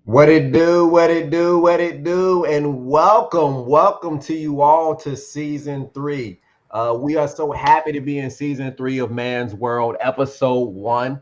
What it do, what it do, what it do, and welcome to you all to season three. We are so happy to be in season three of Man's World, episode one.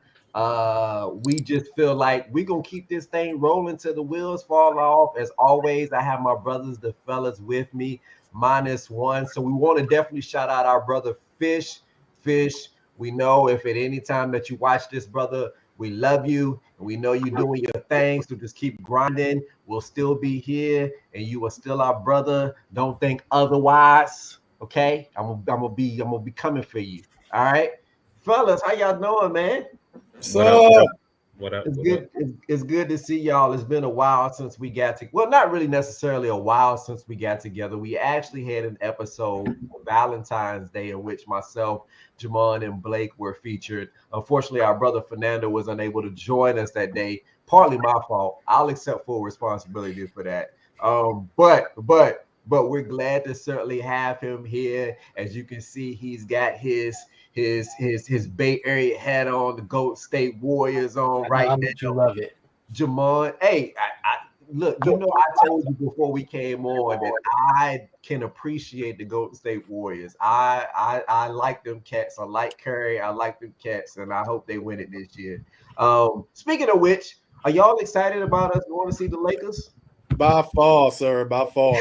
We just feel like we're gonna keep this thing rolling till the wheels fall off. As always, I have my brothers, the fellas, with me, minus one. So we want to definitely shout out our brother Fish. Fish, we know if at any time that you watch this, brother, we love you and we know you're doing your thing. So just keep grinding. We'll still be here and you are still our brother. Don't think otherwise. Okay. I'm gonna be coming for you. All right. Fellas, how y'all doing, man? What up? What So up? What up? It's What up? good. It's good to see y'all. It's been a while since we got to. Well, not really necessarily a while since we got together. We actually had an episode for Valentine's Day in which myself, Jamon, and Blake were featured. Unfortunately, our brother Fernando was unable to join us that day. Partly my fault. I'll accept full responsibility for that. But we're glad to certainly have him here. As you can see, he's got his Bay Area hat on, the Gold State Warriors on I know right how now. much you love it. Jamon, hey, I look, I told you before we came on that I can appreciate the Golden State Warriors. I like them cats. I like Curry. I like them cats, and I hope they win it this year. Speaking of which, are y'all excited about us going to see the Lakers? By far, sir, by far.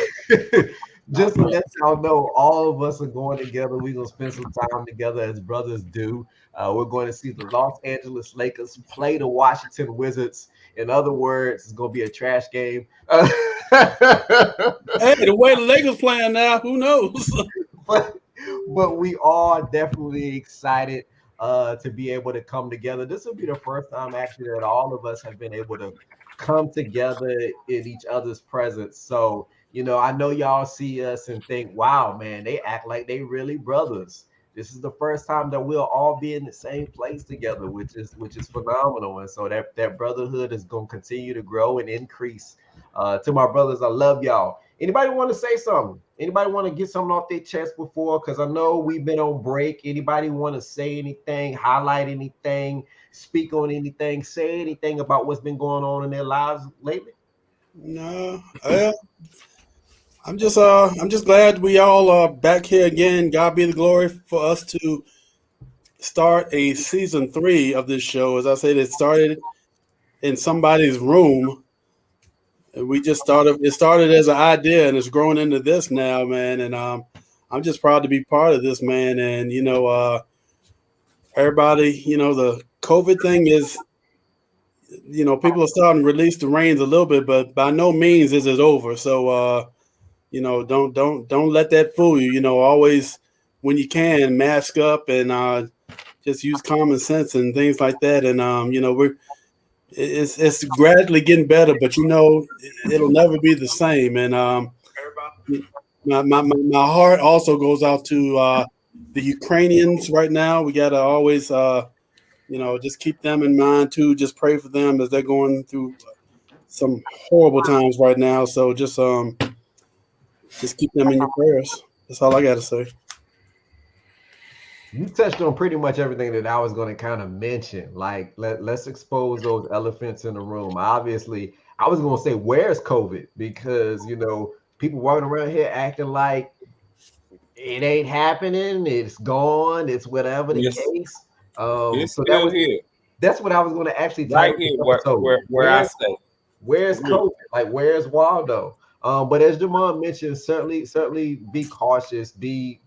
Just to let y'all know, all of us are going together. We're gonna spend some time together as brothers do. We're going to see the Los Angeles Lakers play the Washington Wizards. In other words, it's gonna be a trash game. Hey, the way the Lakers playing now, who knows? but but we are definitely excited to be able to come together. This will be the first time actually that all of us have been able to come together in each other's presence. So, I know y'all see us and think, wow, man, they act like they really brothers. This is the first time that we'll all be in the same place together, which is phenomenal. And so that brotherhood is gonna continue to grow and increase. To my brothers, I love y'all. Anybody want to say something? Anybody want to get something off their chest before? Because I know we've been on break. Anybody want to say anything, highlight anything, speak on anything, say anything about what's been going on in their lives lately? No, I'm just glad we all are back here again. God be the glory for us to start a season three of this show. As I said, it started in somebody's room, and we just started. It started as an idea, and it's grown into this now, man. And I'm just proud to be part of this, man. And everybody, the COVID thing is, people are starting to release the reins a little bit, but by no means is it over. So, don't let that fool you. Always when you can, mask up and just use common sense and things like that. And it's gradually getting better, but it'll never be the same. And my heart also goes out to the Ukrainians right now. We gotta always just keep them in mind too. Just pray for them as they're going through some horrible times right now. So just keep them in your prayers. That's all I got to say. You touched on pretty much everything that I was going to kind of mention. Like, let's expose those elephants in the room. Obviously, I was going to say, where's COVID? Because, people walking around here acting like it ain't happening, it's gone, it's whatever the Yes, case. it's So still here, that's what I was going to actually right title this here, where episode. where where I stay. Where's For real. COVID? Like, where's Waldo? But as Jamon mentioned, certainly be cautious, be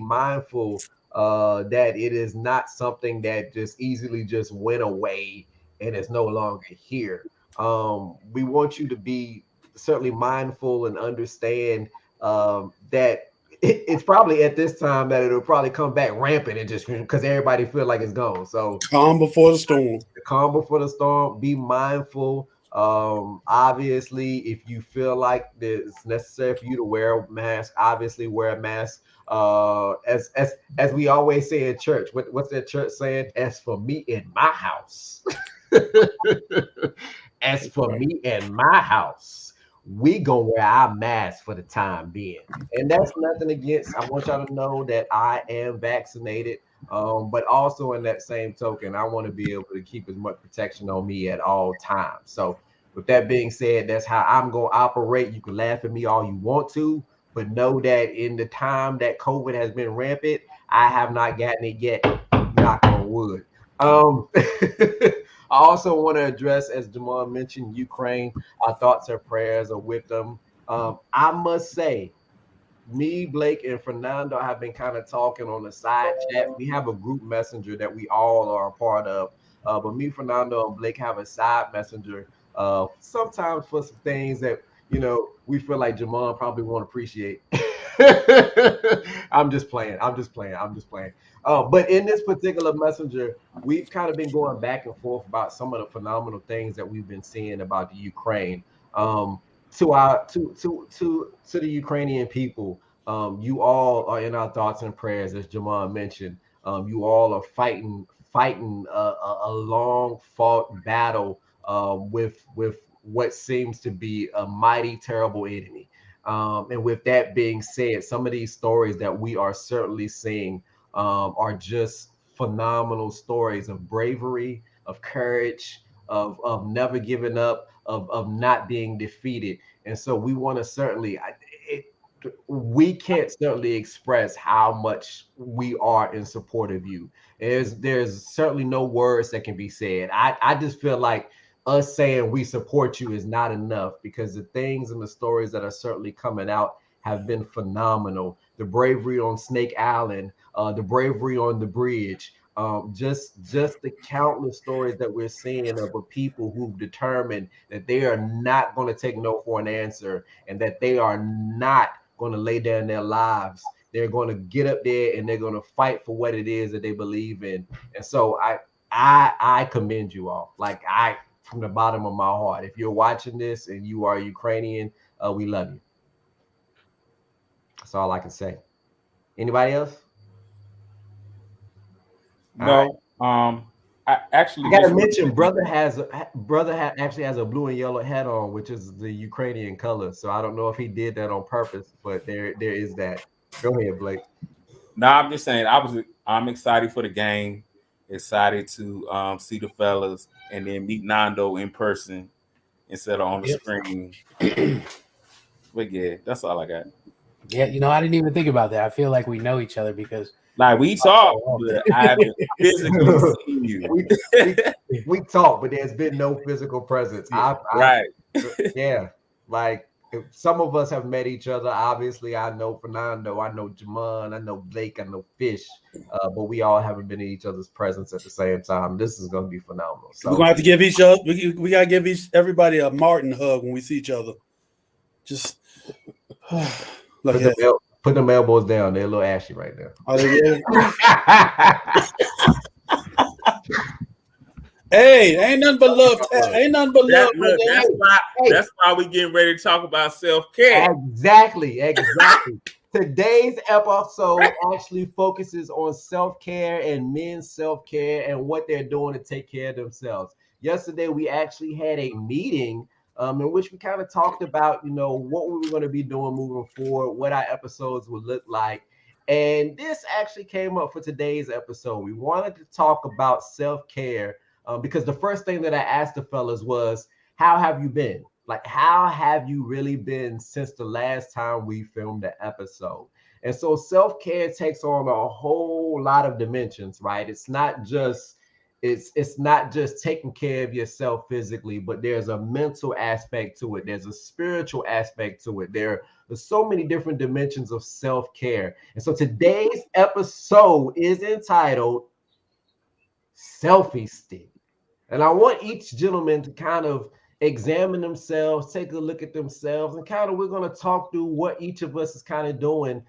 mindful that it is not something that just easily just went away and is no longer here. We want you to be certainly mindful and understand that it's probably at this time that it'll probably come back rampant and just because everybody feel like it's gone. So Calm before the storm. calm before the storm. Be mindful. Obviously, if you feel like it's necessary for you to wear a mask, obviously wear a mask. As we always say in church, what's that church saying? As for me in my house, as for Right. me and my house, we gonna wear our mask for the time being. And that's nothing against. I want y'all to know that I am vaccinated. But also in that same token, I want to be able to keep as much protection on me at all times. So With that being said, that's how I'm going to operate. You can laugh at me all you want to, but know that in the time that COVID has been rampant, I have not gotten it yet. Knock on wood. I also want to address, as Jamal mentioned, Ukraine. Our thoughts and prayers are with them. I must say, me, Blake, and Fernando have been kind of talking on the side chat. We have a group messenger that we all are a part of. But me, Fernando, and Blake have a side messenger. Sometimes for some things that we feel like Jamon probably won't appreciate. I'm just playing. I'm just playing. I'm just playing. But in this particular messenger, we've kind of been going back and forth about some of the phenomenal things that we've been seeing about the Ukraine. To the Ukrainian people, you all are in our thoughts and prayers, as Jamal mentioned. You all are fighting a long fought battle with what seems to be a mighty terrible enemy. And with that being said, some of these stories that we are certainly seeing are just phenomenal stories of bravery, of courage, of never giving up, of not being defeated. And so we want to certainly, we can't certainly express how much we are in support of you. There's certainly no words that can be said. I just feel like us saying we support you is not enough, because the things and the stories that are certainly coming out have been phenomenal. The bravery on Snake Island, the bravery on the bridge, just the countless stories that we're seeing of a people who've determined that they are not going to take no for an answer, and that they are not going to lay down their lives. They're going to get up there and they're going to fight for what it is that they believe in. And so I commend you all. Like, from the bottom of my heart, if you're watching this and you are Ukrainian, we love you. That's all I can say. Anybody else? No. I actually I gotta just mention, actually has a blue and yellow hat on, which is the Ukrainian color. So I don't know if he did that on purpose, but there is that. Go ahead, Blake. No, I'm just saying I'm excited for the game, excited to see the fellas and then meet Nando in person instead of on the screen. But yeah, that's all I got. Yeah, I didn't even think about that. I feel like we know each other because like we talk, but I haven't physically seen you. we talk, but there's been no physical presence. Right. Yeah, like some of us have met each other. Obviously, I know Fernando, I know Jamon, I know Blake, I know Fish, but we all haven't been in each other's presence at the same time. This is going to be phenomenal. So we're going to have to give each other, we got to give everybody a Martin hug when we see each other. Just put them elbows down. They're a little ashy right now. Are they really? Hey, ain't nothing but love. Ain't nothing but love. That's why we getting ready to talk about self-care. Exactly. Today's episode actually focuses on self-care and men's self-care and what they're doing to take care of themselves. Yesterday, we actually had a meeting in which we kind of talked about, what we were going to be doing moving forward, what our episodes would look like. And this actually came up for today's episode. We wanted to talk about self-care because the first thing that I asked the fellas was, how have you been? Like, how have you really been since the last time we filmed the episode? And so self-care takes on a whole lot of dimensions, right? It's not just taking care of yourself physically, but there's a mental aspect to it. There's a spiritual aspect to it. There's so many different dimensions of self-care. And so today's episode is entitled Selfie Stick. And I want each gentleman to kind of examine themselves, take a look at themselves, and kind of we're going to talk through what each of us is kind of doing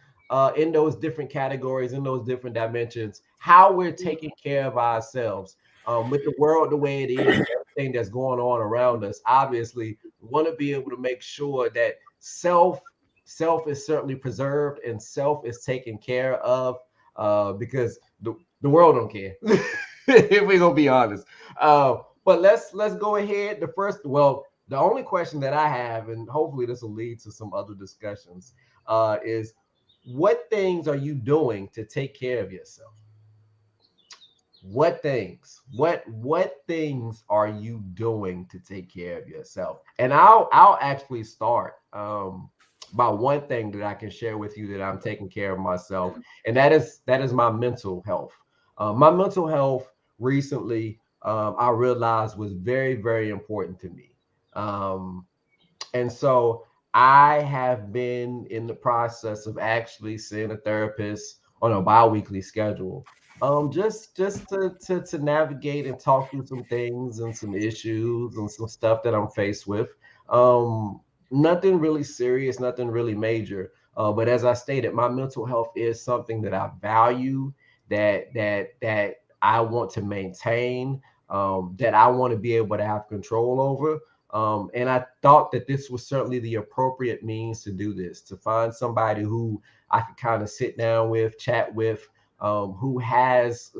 in those different categories, in those different dimensions, how we're taking care of ourselves. With the world the way it is, everything that's going on around us, obviously, we want to be able to make sure that self is certainly preserved and self is taken care of, because the world don't care. If we're gonna be honest. But let's go ahead. The only question that I have, and hopefully this will lead to some other discussions, is what things are you doing to take care of yourself? What things are you doing to take care of yourself? And I'll actually start by one thing that I can share with you that I'm taking care of myself, and that is my mental health. My mental health recently, I realized was very, very important to me. Um, and so I have been in the process of actually seeing a therapist on a bi-weekly schedule. Just to navigate and talk through some things and some issues and some stuff that I'm faced with. Nothing really serious, nothing really major. But as I stated, my mental health is something that I value, that I want to maintain, that I want to be able to have control over. And I thought that this was certainly the appropriate means to do this, to find somebody who I could kind of sit down with, chat with, who's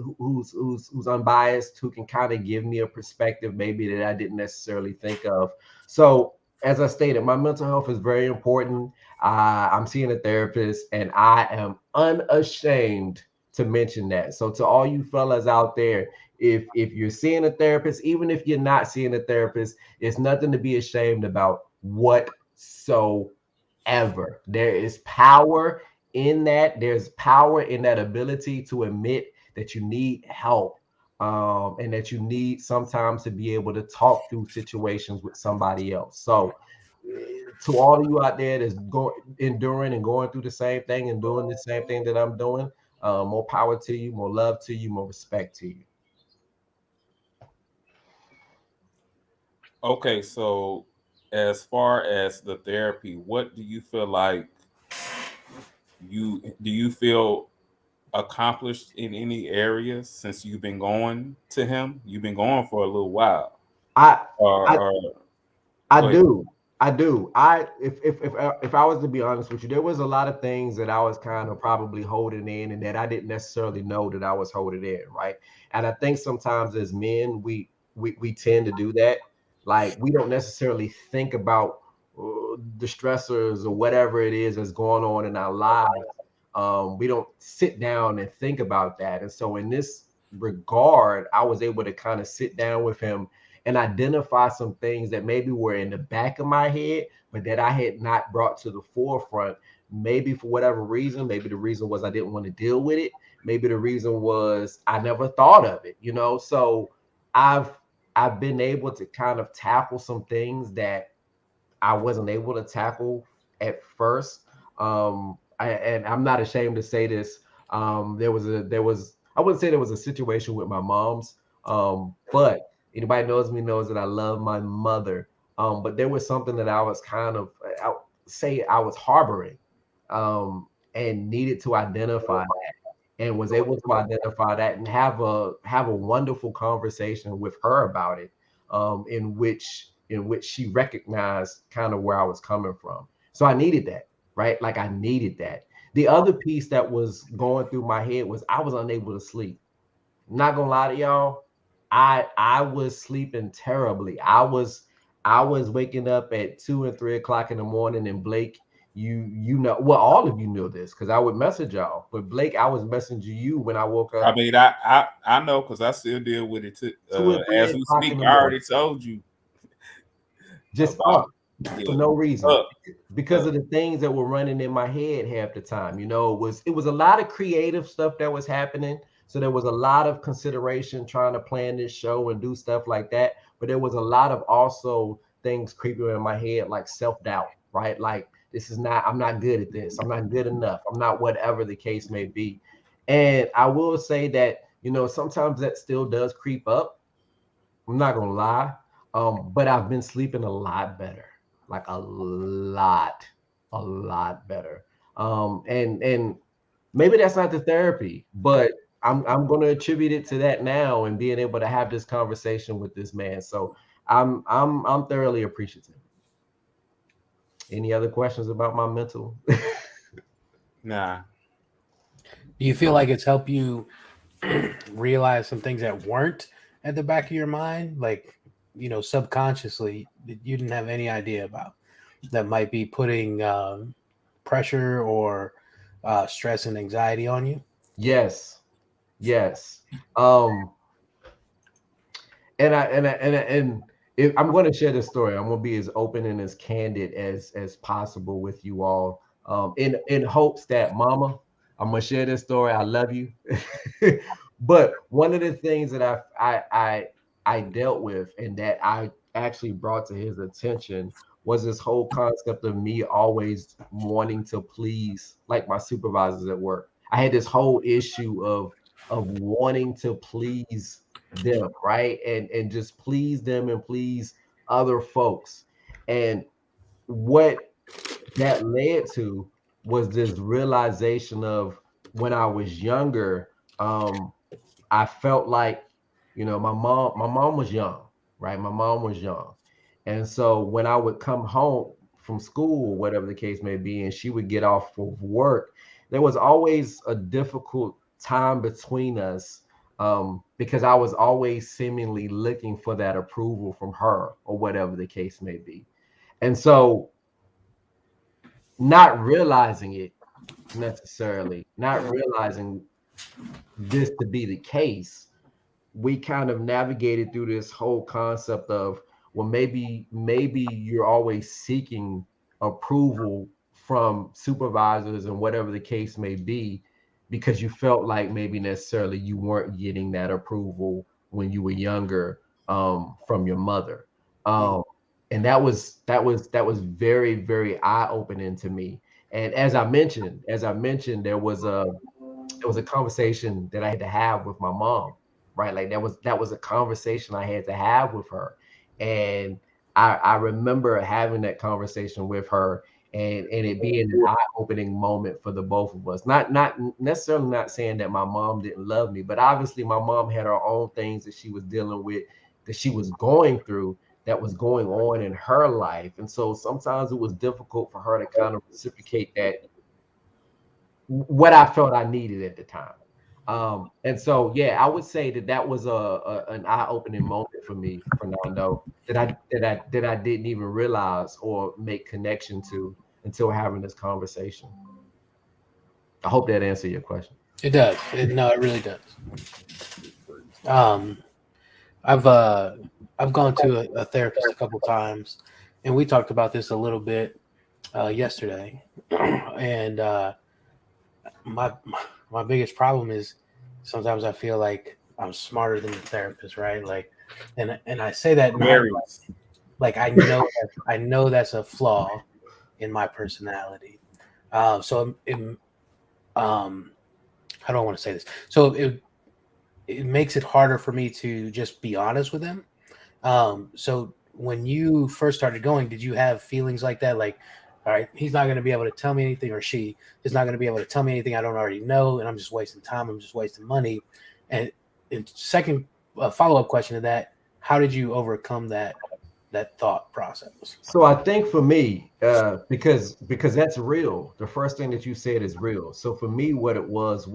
unbiased, who can kind of give me a perspective maybe that I didn't necessarily think of. So as I stated, my mental health is very important. I'm seeing a therapist, and I am unashamed to mention that. So to all you fellas out there, if you're seeing a therapist, even if you're not seeing a therapist, it's nothing to be ashamed about whatsoever. There is power in that. There's power in that ability to admit that you need help, and that you need sometimes to be able to talk through situations with somebody else. So, to all of you out there that's enduring and going through the same thing and doing the same thing that I'm doing, more power to you, more love to you, more respect to you. Okay, so as far as the therapy, what do you feel like you feel accomplished in any areas since you've been going to him? You've been going for a little while. I I Or I go ahead. do. I do. If I was to be honest with you, there was a lot of things that I was kind of probably holding in and that I didn't necessarily know that I was holding in, right? And I think sometimes as men, we tend to do that. Like we don't necessarily think about the stressors or whatever it is that's going on in our lives. We don't sit down and think about that. And so in this regard, I was able to kind of sit down with him and identify some things that maybe were in the back of my head, but that I had not brought to the forefront. Maybe for whatever reason, maybe the reason was I didn't want to deal with it. Maybe the reason was I never thought of it, you know? So I've I've been able to kind of tackle some things that I wasn't able to tackle at first. And I'm not ashamed to say this. There was I wouldn't say there was a situation with my mom's, but anybody knows me knows that I love my mother. But there was something that I was kind of say I was harboring, and needed to identify and was able to identify that and have a wonderful conversation with her about it, in which she recognized kind of where I was coming from. So I needed that, right? Like I needed that. The other piece that was going through my head was I was unable to sleep. Not gonna lie to y'all, I was sleeping terribly. I was waking up at 2 and 3 o'clock in the morning. And Blake, you know, well, all of you knew this because I would message y'all. But Blake, I was messaging you when I woke I up mean, I know because I still deal with it too. 2 and 3 As we o'clock speak, in the I morning, already told you just about up for yeah, no reason up, because of the things that were running in my head half the time. You know, it was a lot of creative stuff that was happening. So there was a lot of consideration trying to plan this show and do stuff like that. But there was a lot of also things creeping in my head, like self-doubt, right? Like I'm not good at this. I'm not good enough. I'm not whatever the case may be. And I will say that, sometimes that still does creep up. I'm not gonna lie. But I've been sleeping a lot better, like a lot better. And maybe that's not the therapy, but I'm gonna attribute it to that now and being able to have this conversation with this man. So I'm thoroughly appreciative. Any other questions about my mental? nah. Do you feel like it's helped you realize some things that weren't at the back of your mind, like subconsciously that you didn't have any idea about, that might be putting pressure or stress and anxiety on you? Yes. Yes. Um, and if I'm going to share this story, I'm going to be as open and as candid as possible with you all. In hopes that, Mama, I'm going to share this story. I love you. But one of the things that I dealt with and that I actually brought to his attention was this whole concept of me always wanting to please, like, my supervisors at work. I had this whole issue of wanting to please them, right? And just please them and please other folks. And what that led to was this realization of, when I was younger, um, I felt like, my mom was young, right? My mom was young. And so when I would come home from school, whatever the case may be, and she would get off of work, there was always a difficult time between us, because I was always seemingly looking for that approval from her or whatever the case may be. And so, not realizing it necessarily, not realizing this to be the case, we kind of navigated through this whole concept of, well, maybe you're always seeking approval from supervisors and whatever the case may be, because you felt like maybe necessarily you weren't getting that approval when you were younger, from your mother. And that was very, very eye-opening to me. And as I mentioned, there was a conversation that I had to have with my mom, right? Like, that was a conversation I had to have with her. And I remember having that conversation with her, and it being an eye-opening moment for the both of us. Not necessarily, not saying that my mom didn't love me, but obviously my mom had her own things that she was dealing with, that she was going through, that was going on in her life. And so sometimes it was difficult for her to kind of reciprocate that, what I felt I needed at the time. And so, yeah, I would say that was an eye-opening moment for me, Fernando, that I didn't even realize or make connection to until having this conversation. I hope that answered your question. It does. No, it really does. Um, I've uh, I've gone to a therapist a couple times, and we talked about this a little bit yesterday. And my my biggest problem is sometimes I feel like I'm smarter than the therapist, right? Like, and I say that not Very. like I know that's a flaw in my personality. So how do I want to say this? So it makes it harder for me to just be honest with him. So when you first started going, did you have feelings like that? Like, all right, he's not going to be able to tell me anything, or she is not going to be able to tell me anything I don't already know, and I'm just wasting time. I'm just wasting money. And second, follow up question to that: how did you overcome that thought process? So I think for me, because that's real. The first thing that you said is real. So for me, what it was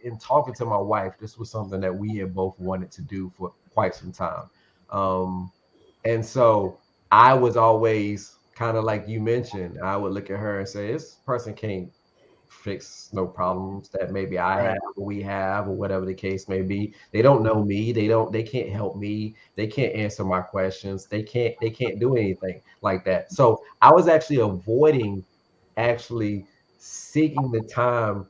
in talking to my wife, this was something that we had both wanted to do for quite some time. Um, and so I was always kind of like you mentioned, I would look at her and say, this person can't fix no problems that maybe I Right. have or we have or whatever the case may be. They don't know me. They can't help me. They can't answer my questions. They can't do anything like that. So I was actually avoiding actually seeking the time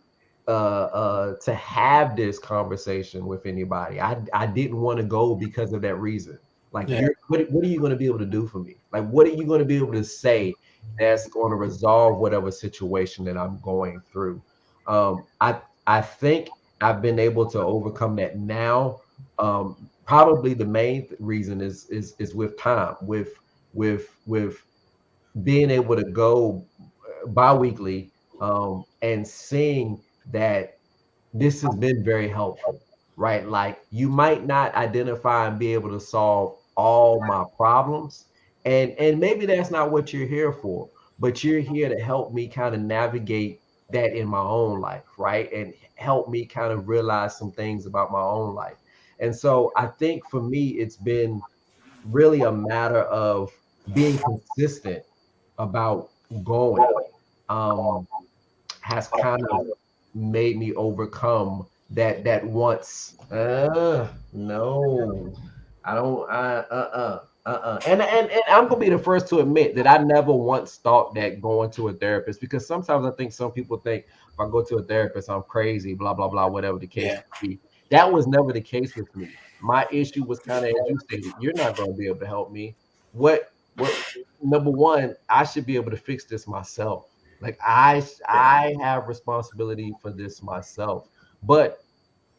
to have this conversation with anybody. I didn't want to go because of that reason. Like, Yeah. what are you going to be able to do for me? Like, what are you going to be able to say that's going to resolve whatever situation that I'm going through? I think I've been able to overcome that now. Probably the main reason is with time, with being able to go bi-weekly, and seeing that this has been very helpful, right? Like, you might not identify and be able to solve all my problems, and maybe that's not what you're here for, but you're here to help me kind of navigate that in my own life, right? And help me kind of realize some things about my own life. And so I think for me, it's been really a matter of being consistent about going, um, has kind of made me overcome that wants no, I don't and I'm gonna be the first to admit that I never once thought that going to a therapist, because sometimes I think some people think if I go to a therapist I'm crazy, blah blah blah, whatever the case Yeah. may be. That was never the case with me. My issue was kind of, as you stated, you're not going to be able to help me. What Number one, I should be able to fix this myself. Like I have responsibility for this myself. But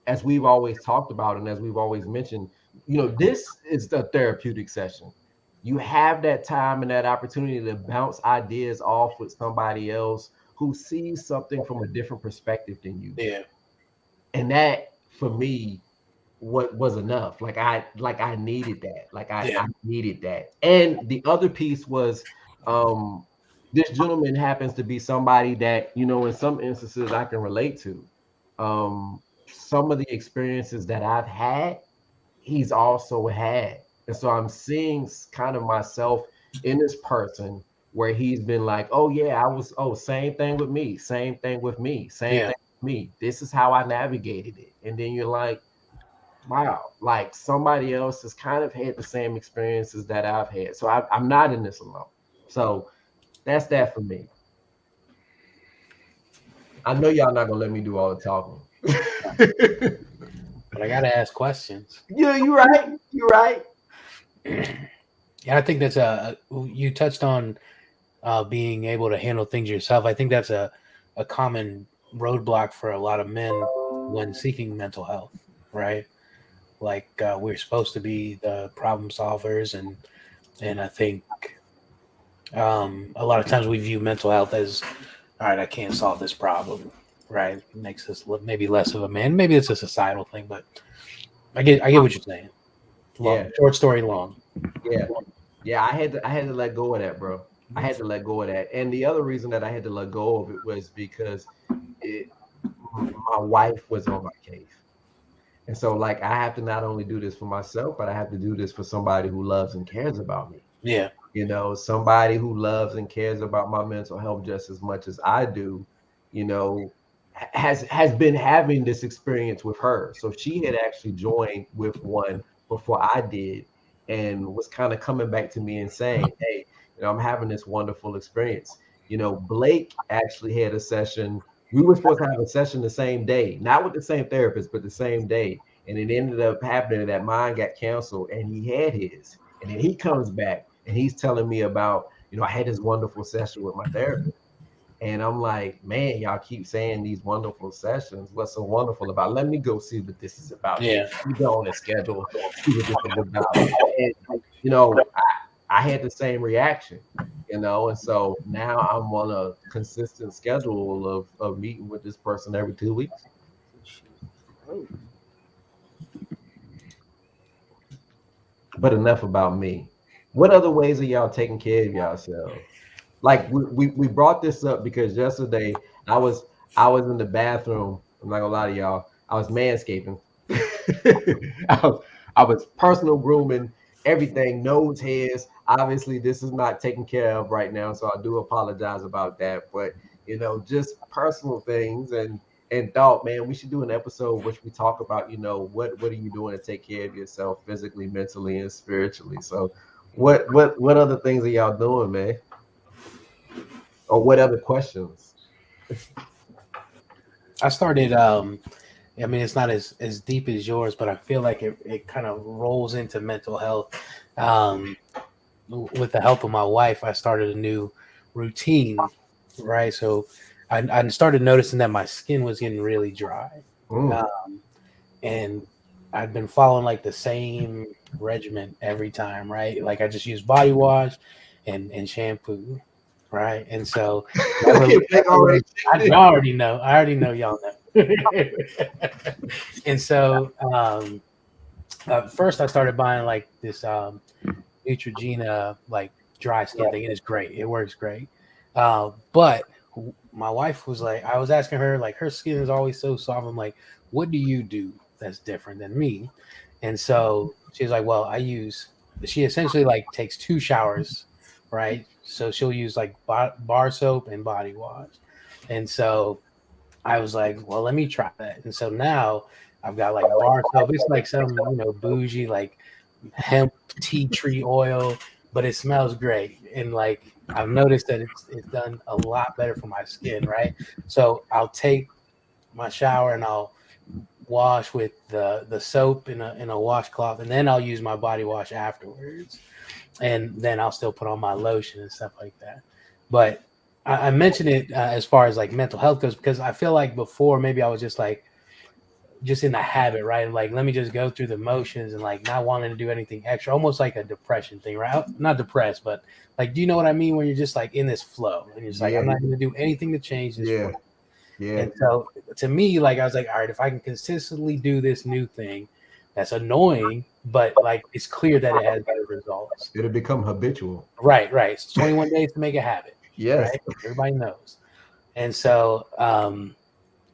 as we've always talked about and as we've always mentioned, this is the therapeutic session. You have that time and that opportunity to bounce ideas off with somebody else who sees something from a different perspective than you. Yeah. And that, for me, what was enough. Like I needed that. I needed that. And the other piece was, um this gentleman happens to be somebody that, in some instances I can relate to. Some of the experiences that I've had, he's also had. And so I'm seeing kind of myself in this person, where he's been like, oh yeah, same thing with me, same thing with me, same Yeah. thing with me. This is how I navigated it. And then you're like, wow, like somebody else has kind of had the same experiences that I've had. So I'm not in this alone. So that's that for me. I know y'all not gonna let me do all the talking. But I gotta ask questions. Yeah, you're right. You're right. Yeah, I think that's you touched on being able to handle things yourself. I think that's a common roadblock for a lot of men when seeking mental health, right? Like we're supposed to be the problem solvers, and I think a lot of times we view mental health as, all right, I can't solve this problem, right? It makes us maybe less of a man. Maybe it's a societal thing, but I get what you're saying. Yeah, Short story long. yeah, yeah. I had to let go of that, bro. I had to let go of that. And the other reason that I had to let go of it was because it my wife was on my case. And so, like, I have to not only do this for myself, but I have to do this for somebody who loves and cares about me. Yeah. Somebody who loves and cares about my mental health just as much as I do, you know, has been having this experience with her. So she had actually joined with one before I did, and was kind of coming back to me and saying, hey, I'm having this wonderful experience. Blake actually had a session. We were supposed to have a session the same day, not with the same therapist, but the same day. And it ended up happening that mine got canceled and he had his. And then he comes back and he's telling me about, I had this wonderful session with my therapist. And I'm like, man, y'all keep saying these wonderful sessions. What's so wonderful about it? Let me go see what this is about. Yeah. Let me go on and schedule, see what this is about. And, I had the same reaction, and so now I'm on a consistent schedule of meeting with this person every 2 weeks. But enough about me. What other ways are y'all taking care of yourselves? Like we brought this up because yesterday I was I was in the bathroom. I'm not gonna lie to y'all. I was manscaping. I was personal grooming, everything, nose hairs. Obviously, this is not taken care of right now, so I do apologize about that. But just personal things, and thought, man, we should do an episode which we talk about, what are you doing to take care of yourself physically, mentally, and spiritually. So, what other things are y'all doing, man? Or what other questions? I started I mean, it's not as deep as yours, but I feel like it kind of rolls into mental health. Um, with the help of my wife, I started a new routine, right? So I started noticing that my skin was getting really dry. Mm. And I've been following like the same regimen every time, right? Like I just use body wash and shampoo, right? And so Like already I already know y'all know. And so first I started buying like this Neutrogena like dry skin thing. It is great. It works great. But my wife was like, I was asking her, like, her skin is always so soft. I'm like, what do you do that's different than me? And so she's like, well, she essentially like takes 2 showers, right? So she'll use like bar soap and body wash. And so I was like, well, let me try that. And so now I've got like bar soap. It's like some, bougie, like hemp tea tree oil, but it smells great. And like, I've noticed that it's done a lot better for my skin, right? So I'll take my shower and I'll wash with the soap in a washcloth, and then I'll use my body wash afterwards, and then I'll still put on my lotion and stuff like that. But I mention it as far as like mental health goes, because I feel like before maybe I was just in the habit, right? Like, let me just go through the motions and like not wanting to do anything extra, almost like a depression thing, right? Not depressed, but like, do you know what I mean? When you're just like in this flow and you're just like, I'm not going to do anything to change this flow. Yeah. And so to me, like, I was like, all right, if I can consistently do this new thing that's annoying, but like it's clear that it has better results. It'll become habitual. Right. It's 21 days to make a habit. Yes. Right? Everybody knows. And so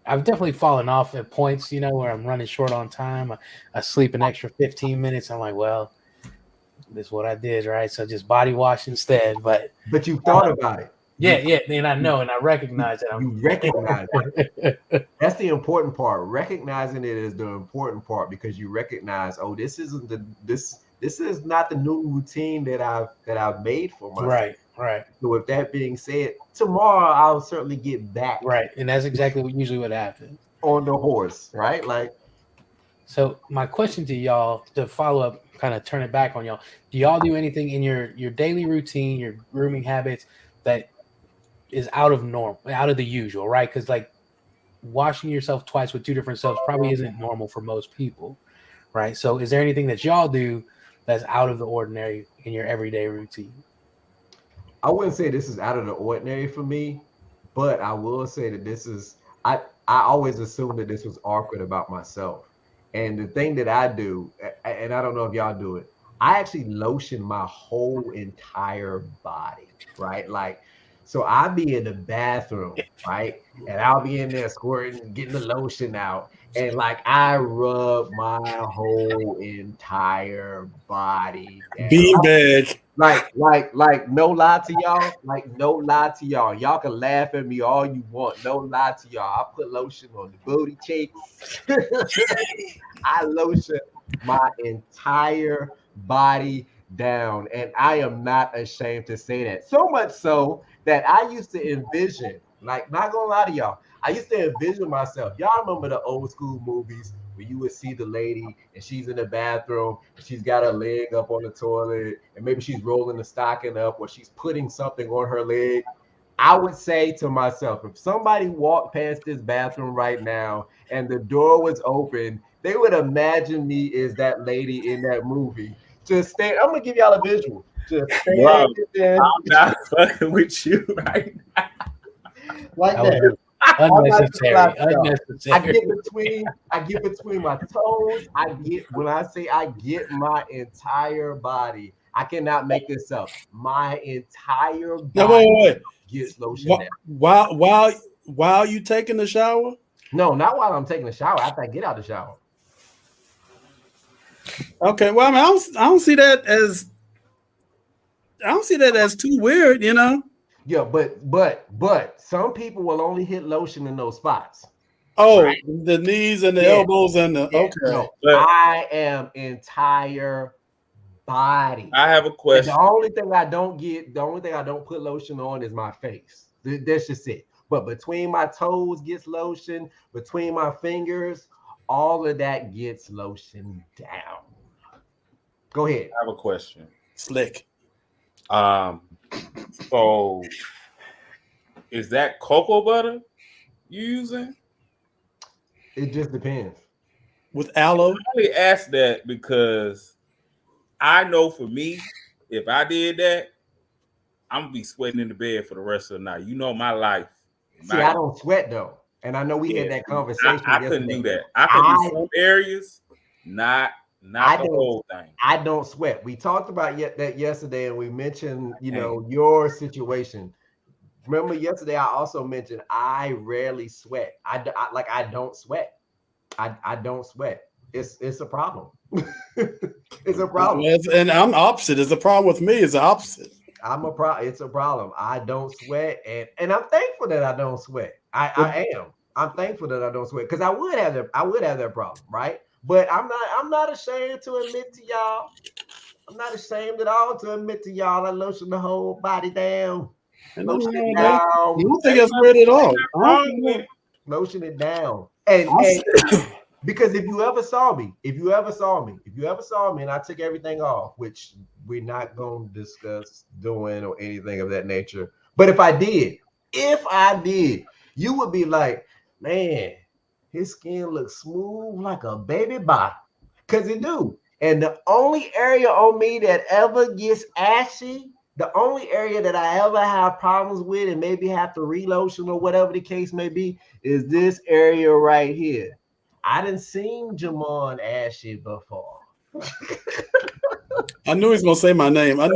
I've definitely fallen off at points, where I'm running short on time. I sleep an extra 15 minutes. I'm like, well, this is what I did, right? So just body wash instead. But you thought about it. Yeah, and I know, and I recognize that. You recognize it. That's the important part. Recognizing it is the important part, because you recognize, oh, this isn't this is not the new routine that I've made for myself. Right. So with that being said, tomorrow I'll certainly get back. Right, and that's exactly usually what happens. On the horse, right? Like. So my question to y'all, to follow up, kind of turn it back on y'all. Do y'all do anything in your daily routine, your grooming habits that is out of the usual, right? Because like washing yourself twice with two different soaps probably isn't normal for most people, right? So is there anything that y'all do that's out of the ordinary in your everyday routine? I wouldn't say this is out of the ordinary for me, but I will say that this is, I always assumed that this was awkward about myself. And the thing that I do, and I don't know if y'all do it, I actually lotion my whole entire body, right? Like, so I'll be in the bathroom, right? And I'll be in there squirting, getting the lotion out. And like, I rub my whole entire body down. Beanbag. Like, no lie to y'all. Like, no lie to y'all. Y'all can laugh at me all you want. No lie to y'all. I put lotion on the booty cheeks. I lotion my entire body down. And I am not ashamed to say that. So much so that I used to envision, like, not gonna lie to y'all, I used to envision myself. Y'all remember the old school movies where you would see the lady and she's in the bathroom and she's got her leg up on the toilet and maybe she's rolling the stocking up or she's putting something on her leg. I would say to myself, if somebody walked past this bathroom right now and the door was open, they would imagine me as that lady in that movie. Just stay. I'm gonna give y'all a visual. Just stay. I'm not fucking with you right now. Like that. Unnecessary. I get between my toes. When I say I get my entire body, I cannot make this up. My entire body gets lotion. While you taking the shower? No, not while I'm taking a shower. After I get out the shower. Okay, well, I mean, I don't see that as too weird, Yeah, but some people will only hit lotion in those spots. Oh, right? The knees and the elbows and the okay. No, I am entire body. I have a question. And the only thing I don't put lotion on is my face. That's just it. But between my toes gets lotion, between my fingers, all of that gets lotion down. Go ahead. I have a question. Slick. So is that cocoa butter you using? It just depends. With aloe? I only ask that because I know for me, if I did that, I'm gonna be sweating in the bed for the rest of the night. You know my life. I don't sweat though, and I know we had that conversation. I couldn't do that. I can do some areas, not the whole thing. I don't sweat. We talked about that yesterday, and we mentioned, your situation. Remember yesterday, I also mentioned I rarely sweat. I don't sweat. I don't sweat. It's a problem. It's a problem. And I'm opposite. It's a problem with me. It's the opposite. It's a problem. I don't sweat, and I'm thankful that I don't sweat. I am. I'm thankful that I don't sweat because I would have that problem, right? But I'm not ashamed to admit to y'all. I'm not ashamed at all to admit to y'all I lotion the whole body down. And nothing Lotion wrong it with that. I down. don't think it's weird at all. Wrong with it. Lotion it down. And because if you ever saw me, and I took everything off, which we're not going to discuss doing or anything of that nature. But if I did, you would be like, man, his skin looks smooth like a baby bottom. Because it do. And the only area on me that ever gets ashy, the only area that I ever have problems with and maybe have to relotion or whatever the case may be is this area right here. I didn't seen Jamon ashy before. I knew he was gonna say my name. Well,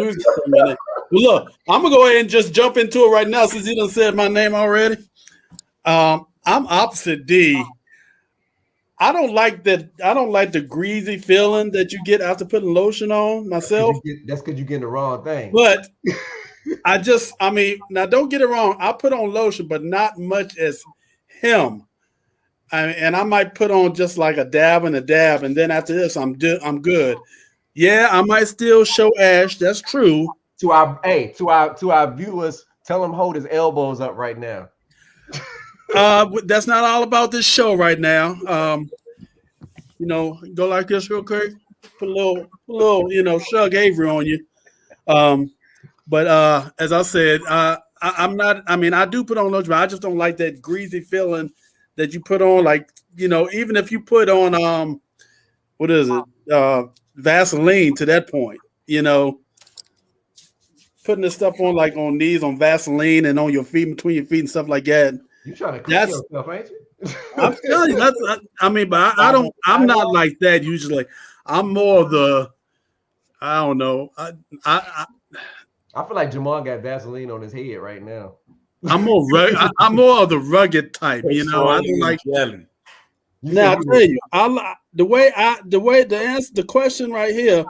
look, I'm gonna go ahead and just jump into it right now since he done said my name already. I'm opposite D. I don't like that. I don't like the greasy feeling that you get after putting lotion on myself. That's because you're getting the wrong thing. But I mean, now don't get it wrong. I put on lotion, but not much as him. And I might put on just like a dab, and then after this, I'm good. Yeah, I might still show ash. That's true. To our viewers, tell him hold his elbows up right now. That's not all about this show right now. Go like this real quick. Put a little, Shug Avery on you. But as I said, I'm not. I mean, I do put on lotion, but I just don't like that greasy feeling that you put on. Like, even if you put on what is it? Vaseline to that point. Putting this stuff on like on knees on Vaseline and on your feet, between your feet and stuff like that. You trying to kill yourself, ain't you? I'm telling you, but I don't. I'm not like that usually. I'm more of the. I don't know. I feel like Jamon got Vaseline on his head right now. I'm more of the rugged type. I don't like jelly. Now I tell you, the question right here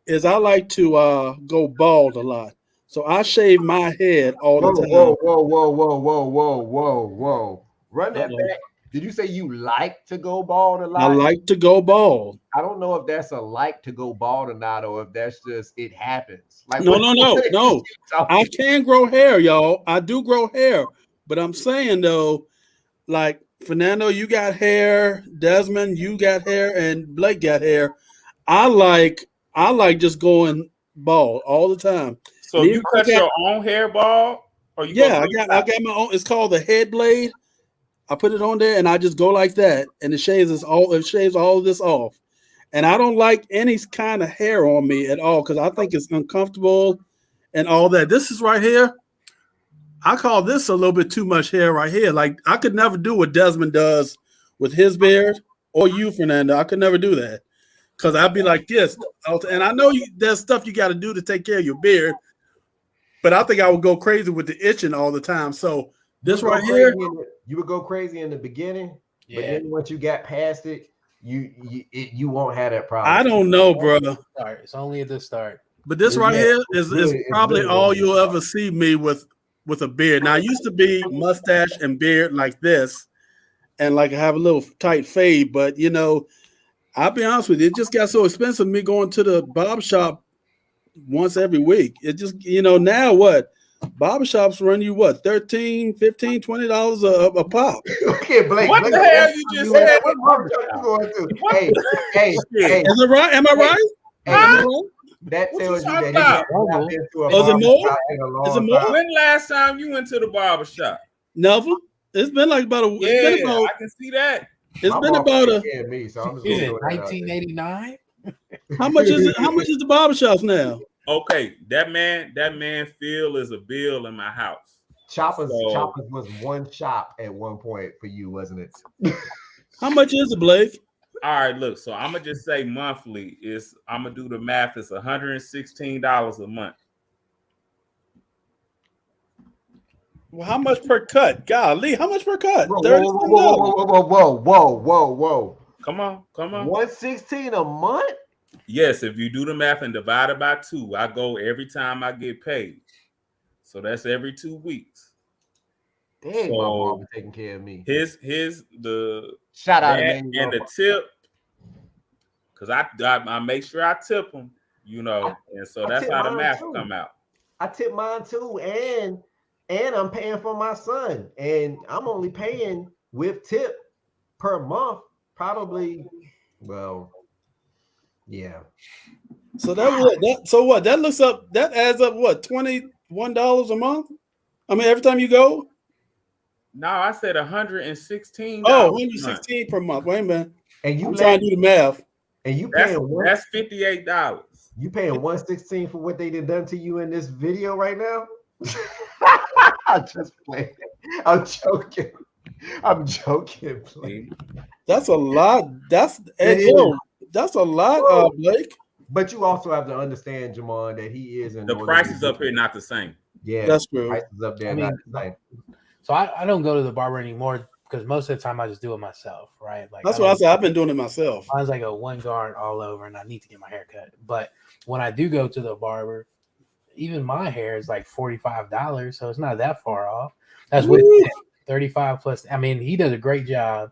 is I like to go bald a lot. So I shave my head all the time. Whoa. Run that back. Did you say you like to go bald a lot? I like to go bald. I don't know if that's a like to go bald or not, or if that's just it happens. Like no. I can grow hair, y'all. I do grow hair. But I'm saying though, like Fernando, you got hair, Desmond, you got hair, and Blake got hair. I like just going bald all the time. So you cut your own hair bald? Or you I got my own. It's called the head blade. I put it on there and I just go like that, and it shaves all of this off. And I don't like any kind of hair on me at all because I think it's uncomfortable and all that. This is right here. I call this a little bit too much hair right here. Like I could never do what Desmond does with his beard, or you, Fernando. I could never do that because I'd be like this. And I know there's stuff you got to do to take care of your beard, but I think I would go crazy with the itching all the time. So this right here, you would go crazy in the beginning, but then once you got past it, you won't have that problem. I don't know, brother. It's only at the start. But this right here is probably all you'll ever see me with a beard. Now I used to be mustache and beard like this, and like I have a little tight fade, but I'll be honest with you, it just got so expensive me going to the barber shop once every week. It just now what? Barbershops run you what, $13, $15, $20 a pop. Okay, Blake. What the hell you just said? What barbershop you going to? Hey. Is it right? Am I right? Hey, that tells you that he has been to a barbershop in a long time. When last time you went to the barbershop? Never. It's been like about a. I can see that. It's been about a. Is it 1989? How much is it? How much is the barbershops now? Okay, that man Phil is a bill in my house. Choppers was one shop at one point for you, wasn't it? How much is it, Blake? All right, look. So I'm gonna just say monthly is. I'm gonna do the math. It's $116 a month. Well, how much per cut? Golly, how much per cut? Whoa. Come on. $116 a month? Yes, if you do the math and divide it by 2, I go every time I get paid. So that's every 2 weeks. Dang, my So barber taking care of me. his the Shout out to that Emmanuel. and the tip, because I make sure I tip him, and so I that's tip how the mine math too. come out. I tip mine too, and I'm paying for my son, and I'm only paying with tip per month, probably. Well, yeah. So that looks up. That adds up. What, $21 a month? I mean, every time you go. No, I said $116 Oh, a month. 116 per month. Wait a minute. And you I'm trying to do the math. and you paying That's $58. You paying 116 for what they done to you in this video right now? I'm just playing. I'm joking. I'm joking. Blake. That's a lot. That's a lot, Blake. But you also have to understand, Jamon, that he is in The prices up here not the same. Yeah, that's true. Prices up there not the same. So I don't go to the barber anymore because most of the time I just do it myself, right? Like that's what I said. I've been doing it myself. Mine's like a one guard all over, and I need to get my hair cut. But when I do go to the barber, even my hair is like $45, so it's not that far off. That's with 35 plus. I mean, he does a great job.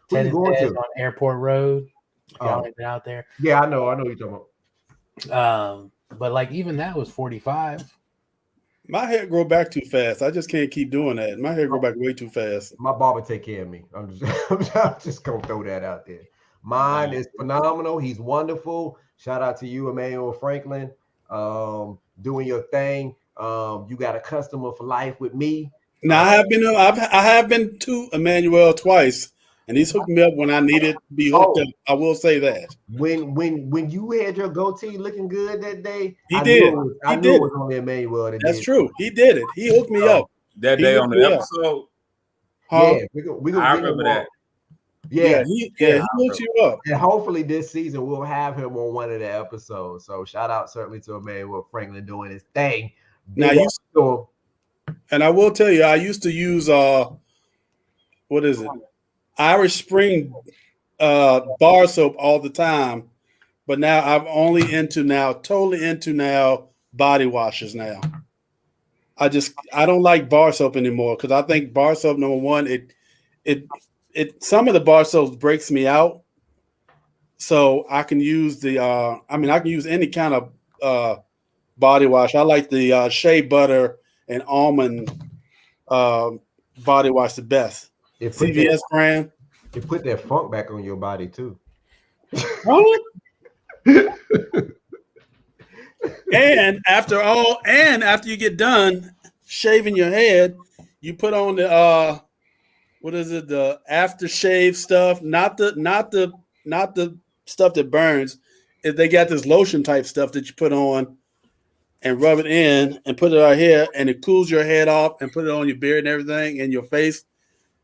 Who you going to? On Airport Road. Y'all ain't been out there. Yeah, I know what you're talking about. But like even that was 45. My hair grow back too fast. I just can't keep doing that. My hair grow back way too fast. My barber take care of me. I'm just gonna throw that out there. Mine is phenomenal. He's wonderful. Shout out to you, Emmanuel Franklin. Doing your thing. You got a customer for life with me. Now I have been to Emmanuel twice, and he's hooked me up when I needed to be hooked up. I will say that. When you had your goatee looking good that day, I knew it was only Emmanuel. That's true. He did it. He hooked me up that day on the episode. Yeah, I remember that. Yeah, he hooks you up. And hopefully this season we'll have him on one of the episodes. So shout out certainly to Emmanuel Franklin doing his thing. And I will tell you, I used to use what is it? Irish Spring bar soap all the time, but now I'm totally into body washes now. I don't like bar soap anymore because I think bar soap, number one, it some of the bar soap breaks me out. So I can use I can use any kind of body wash. I like the shea butter and almond body wash the best. CVS brand. It put that funk back on your body too. And after you get done shaving your head, you put on the the aftershave stuff, not the stuff that burns. They got this lotion type stuff that you put on and rub it in and put it out here, and it cools your head off and put it on your beard and everything and your face.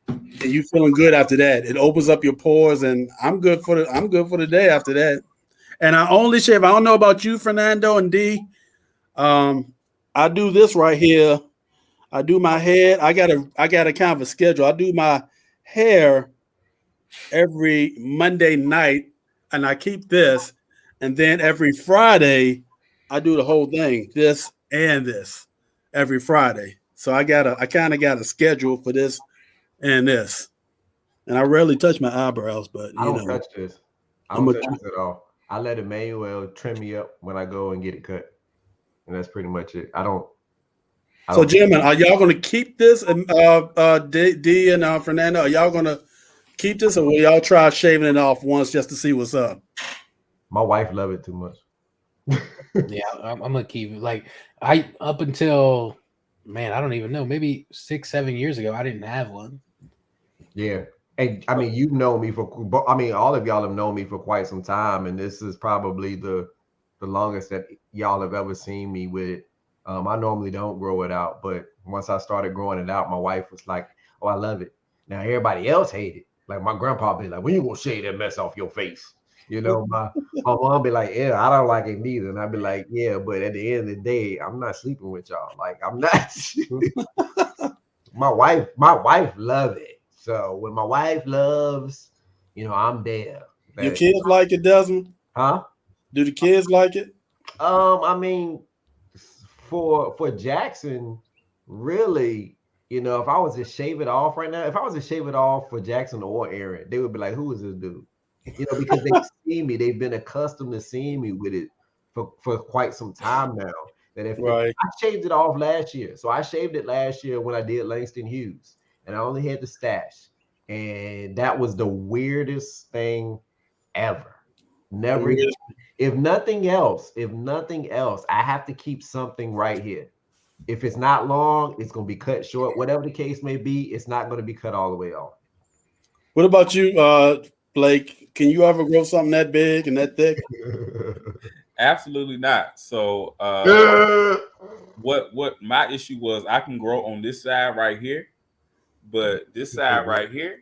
And you feeling good after that. It opens up your pores, and I'm good for the day after that. And I only shave. I don't know about you, Fernando and D. I do this right here. I do my head. I got a kind of a schedule. I do my hair every Monday night, and I keep this. And then every Friday, I do the whole thing, this and this, every Friday. So I kind of got a schedule for this and this. And I rarely touch my eyebrows, but I don't touch this. I don't touch this at all. I let Emmanuel trim me up when I go and get it cut, and that's pretty much it. So, gentlemen, are y'all going to keep this? D and Fernando, are y'all going to keep this, or will y'all try shaving it off once just to see what's up? My wife love it too much. Yeah, I'm gonna keep it. Like up until I don't even know, maybe 6-7 years ago, I didn't have one. Yeah. And I mean, you've known me all of y'all have known me for quite some time, and this is probably the longest that y'all have ever seen me with it. I normally don't grow it out, but once I started growing it out, my wife was like, "Oh, I love it." Now everybody else hate it. Like my grandpa be like, "When you gonna shave that mess off your face?" You know, my mom be like, "Yeah, I don't like it neither," and I'd be like, "Yeah, but at the end of the day, I'm not sleeping with y'all. Like I'm not." My wife love it. So when my wife loves, I'm there. Your kids like it, Desmond? Huh? Do the kids like it? I mean, for Jackson, really, You know, if I was to shave it off right now, if I was to shave it off for Jackson or Aaron, they would be like, "Who is this dude?" You know, because they see me, they've been accustomed to seeing me with it for quite some time now. That if Right. I shaved it off last year, so I shaved it last year when I did Langston Hughes, and I only had the stash, and that was the weirdest thing ever. Never, if nothing else, I have to keep something right here. If it's not long, it's gonna be cut short. Whatever the case may be, it's not gonna be cut all the way off. What about you, Blake? Can you ever grow something that big and that thick? Absolutely not. So what my issue was, I can grow on this side right here, but this side right here,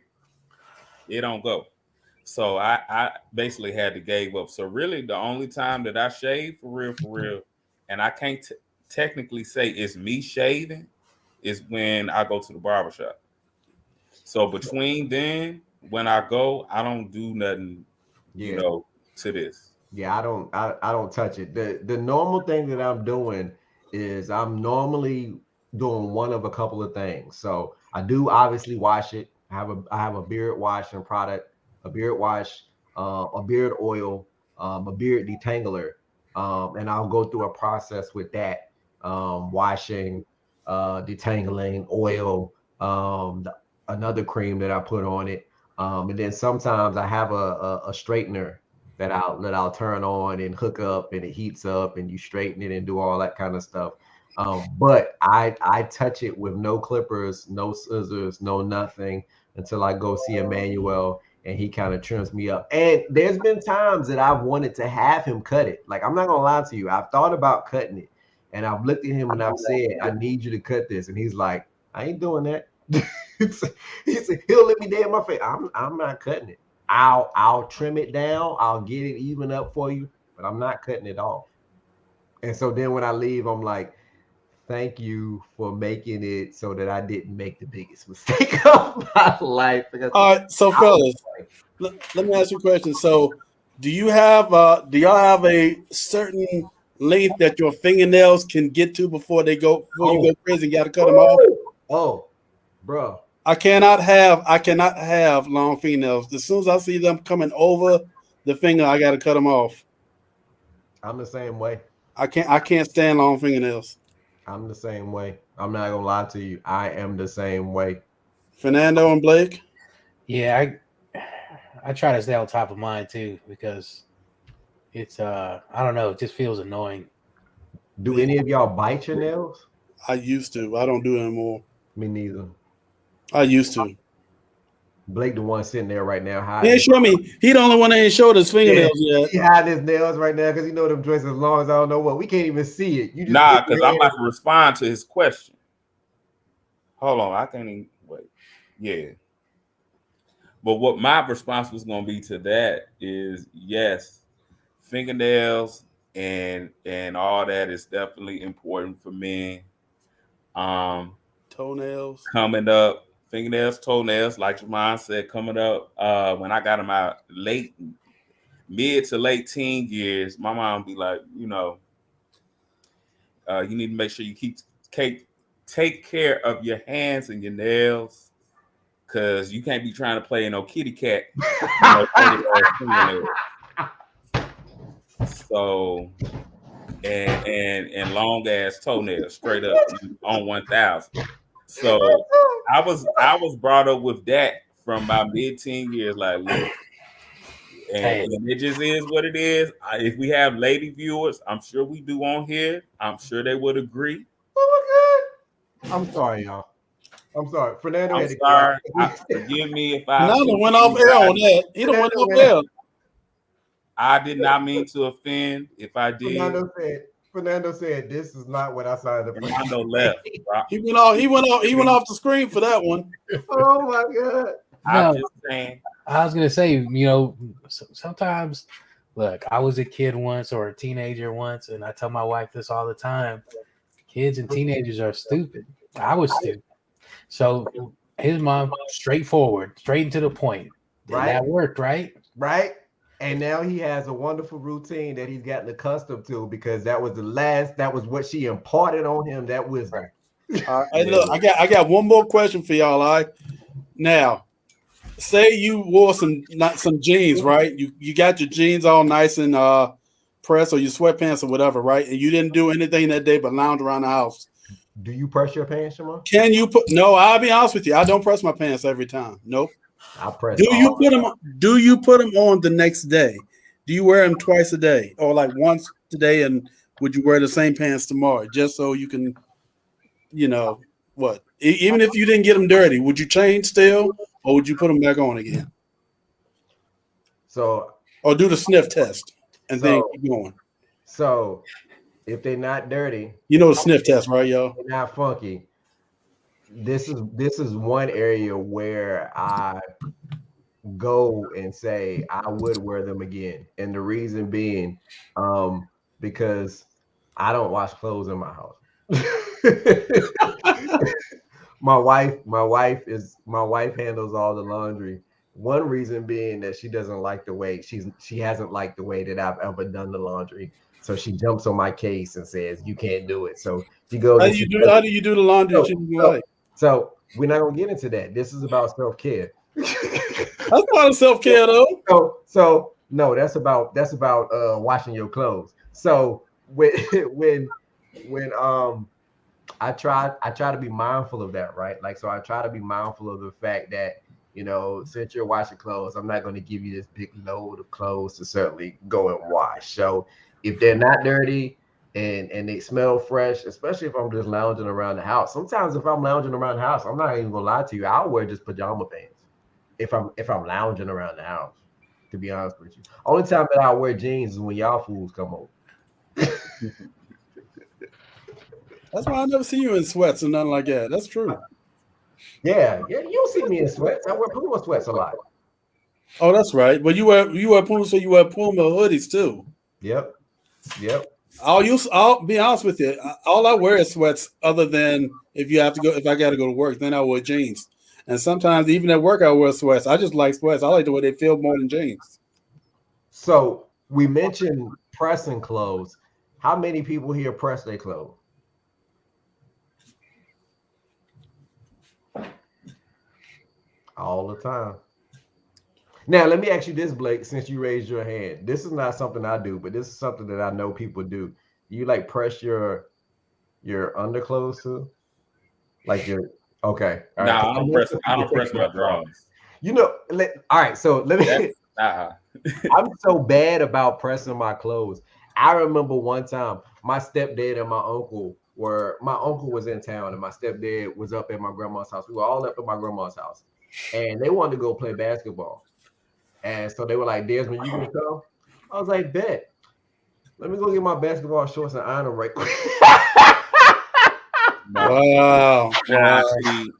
it don't go. So I basically had to give up. So really the only time that I shave for real, and I can't technically say it's me shaving, is when I go to the barbershop. So between then, when I go, I don't do nothing, Yeah. to this. Yeah, I don't touch it. The normal thing that I'm doing is I'm normally doing one of a couple of things. So I do obviously wash it. I have a beard washing product, a beard wash, a beard oil, a beard detangler, and I'll go through a process with that, washing, detangling, oil, another cream that I put on it, and then sometimes I have a straightener that I'll turn on and hook up and it heats up and you straighten it and do all that kind of stuff. But I touch it with no clippers, no scissors, no nothing until I go see Emmanuel and he kind of trims me up. And there's been times that I've wanted to have him cut it. Like I'm not gonna lie to you, I've thought about cutting it, and I've looked at him and I've said, I need you to cut this, and he's like, I ain't doing that. He'll let me dead in my face. I'm not cutting it. I'll trim it down. I'll get it even up for you, but I'm not cutting it off. And so then when I leave, I'm like, thank you for making it so that I didn't make the biggest mistake of my life. All right, so fellas, let me ask you a question. So, do y'all have a certain length that your fingernails can get to before you go crazy and got to cut them off? Oh, bro. I cannot have long fingernails. As soon as I see them coming over the finger, I got to cut them off. I'm the same way. I can't stand long fingernails. I'm the same way. I'm not gonna lie to you. I am the same way. Fernando and Blake? Yeah, I try to stay on top of mine too because it's I don't know, it just feels annoying. Do any of y'all bite your nails? I used to. I don't do it anymore. Me neither. I used to. Blake, the one sitting there right now, He ain't show me. He the only one that ain't showed his fingernails yet. He hide his nails right now because he know them joints as long as I don't know what. We can't even see it. You just Because I'm about to respond to his question. Hold on, I can't even wait. Yeah. But what my response was going to be to that is yes, fingernails and all that is definitely important for men. Toenails Coming up, fingernails, toenails, like Jamon said, coming up. When I got them out mid to late teen years, my mom be like, you need to make sure you take care of your hands and your nails, because you can't be trying to play no kitty cat. So and long ass toenails straight up on 1,000. So I was brought up with that from my mid-teen years, like, look, and it just is what it is. If we have lady viewers, I'm sure we do on here. I'm sure they would agree. Oh my God. I'm sorry, y'all. I'm sorry. Fernando I'm sorry. Forgive me if I went off air on that. He don't went off air. I did not mean to offend. If I did, Fernando said, "This is not what I signed up for." Fernando left. He went off the screen for that one. Oh my God! I'm just saying. I was gonna say, sometimes, look, I was a kid once or a teenager once, and I tell my wife this all the time: kids and teenagers are stupid. I was stupid. So his mom, straightforward, straight and to the point. And that worked, right? Right. And now he has a wonderful routine that he's gotten accustomed to because that was what she imparted on him, that wisdom. Hey, look, I got one more question for y'all. All right, now, say you wore some jeans, right? You got your jeans all nice and pressed, or your sweatpants or whatever, right? And you didn't do anything that day but lounge around the house. Do you press your pants, Shimon? Can you put? No, I'll be honest with you. I don't press my pants every time. Nope. I press. Do you put them? Do you put them on the next day? Do you wear them twice a day, or like once today? And would you wear the same pants tomorrow, just so you can, what? Even if you didn't get them dirty, would you change still, or would you put them back on again? So, or do the sniff test and then keep going. So, if they're not dirty, you know the sniff test, right, y'all? They're not funky. This is one area where I go and say I would wear them again, and the reason being, because I don't wash clothes in my house. my wife handles all the laundry. One reason being that she doesn't like the way she hasn't liked the way that I've ever done the laundry. So she jumps on my case and says, "You can't do it." So she goes. How do you do the laundry? So we're not gonna get into that. This is about self-care. That's not self-care though. So no, that's about washing your clothes. So when I try to be mindful of that, right? Like, so I try to be mindful of the fact that, since you're washing clothes, I'm not going to give you this big load of clothes to certainly go and wash. So if they're not dirty and they smell fresh, especially if I'm just lounging around the house. Sometimes if I'm lounging around the house, I'm not even gonna lie to you, I'll wear just pajama pants if I'm lounging around the house, to be honest with you. Only time that I wear jeans is when y'all fools come over. That's why I never see you in sweats or nothing like that. That's true. Yeah, you don't see me in sweats. I wear Puma sweats a lot. Oh, that's right. But you wear Puma, so you wear Puma hoodies too. Yep. I'll be honest with you. All I wear is sweats, other than if I got to go to work, then I wear jeans. And sometimes even at work I wear sweats. I just like sweats. I like the way they feel more than jeans. So we mentioned pressing clothes. How many people here press their clothes? All the time. Now, let me ask you this, Blake, since you raised your hand. This is not something I do, but this is something that I know people do. You like press your underclothes too? Like your okay. All right. I don't press my drawers. All right, so let me I'm so bad about pressing my clothes. I remember one time my stepdad and my uncle was in town, and my stepdad was up at my grandma's house. We were all up at my grandma's house, and they wanted to go play basketball. And so they were like, "Desmond, you gonna come?" I was like, "Bet." Let me go get my basketball shorts and iron them right quick. Wow. See,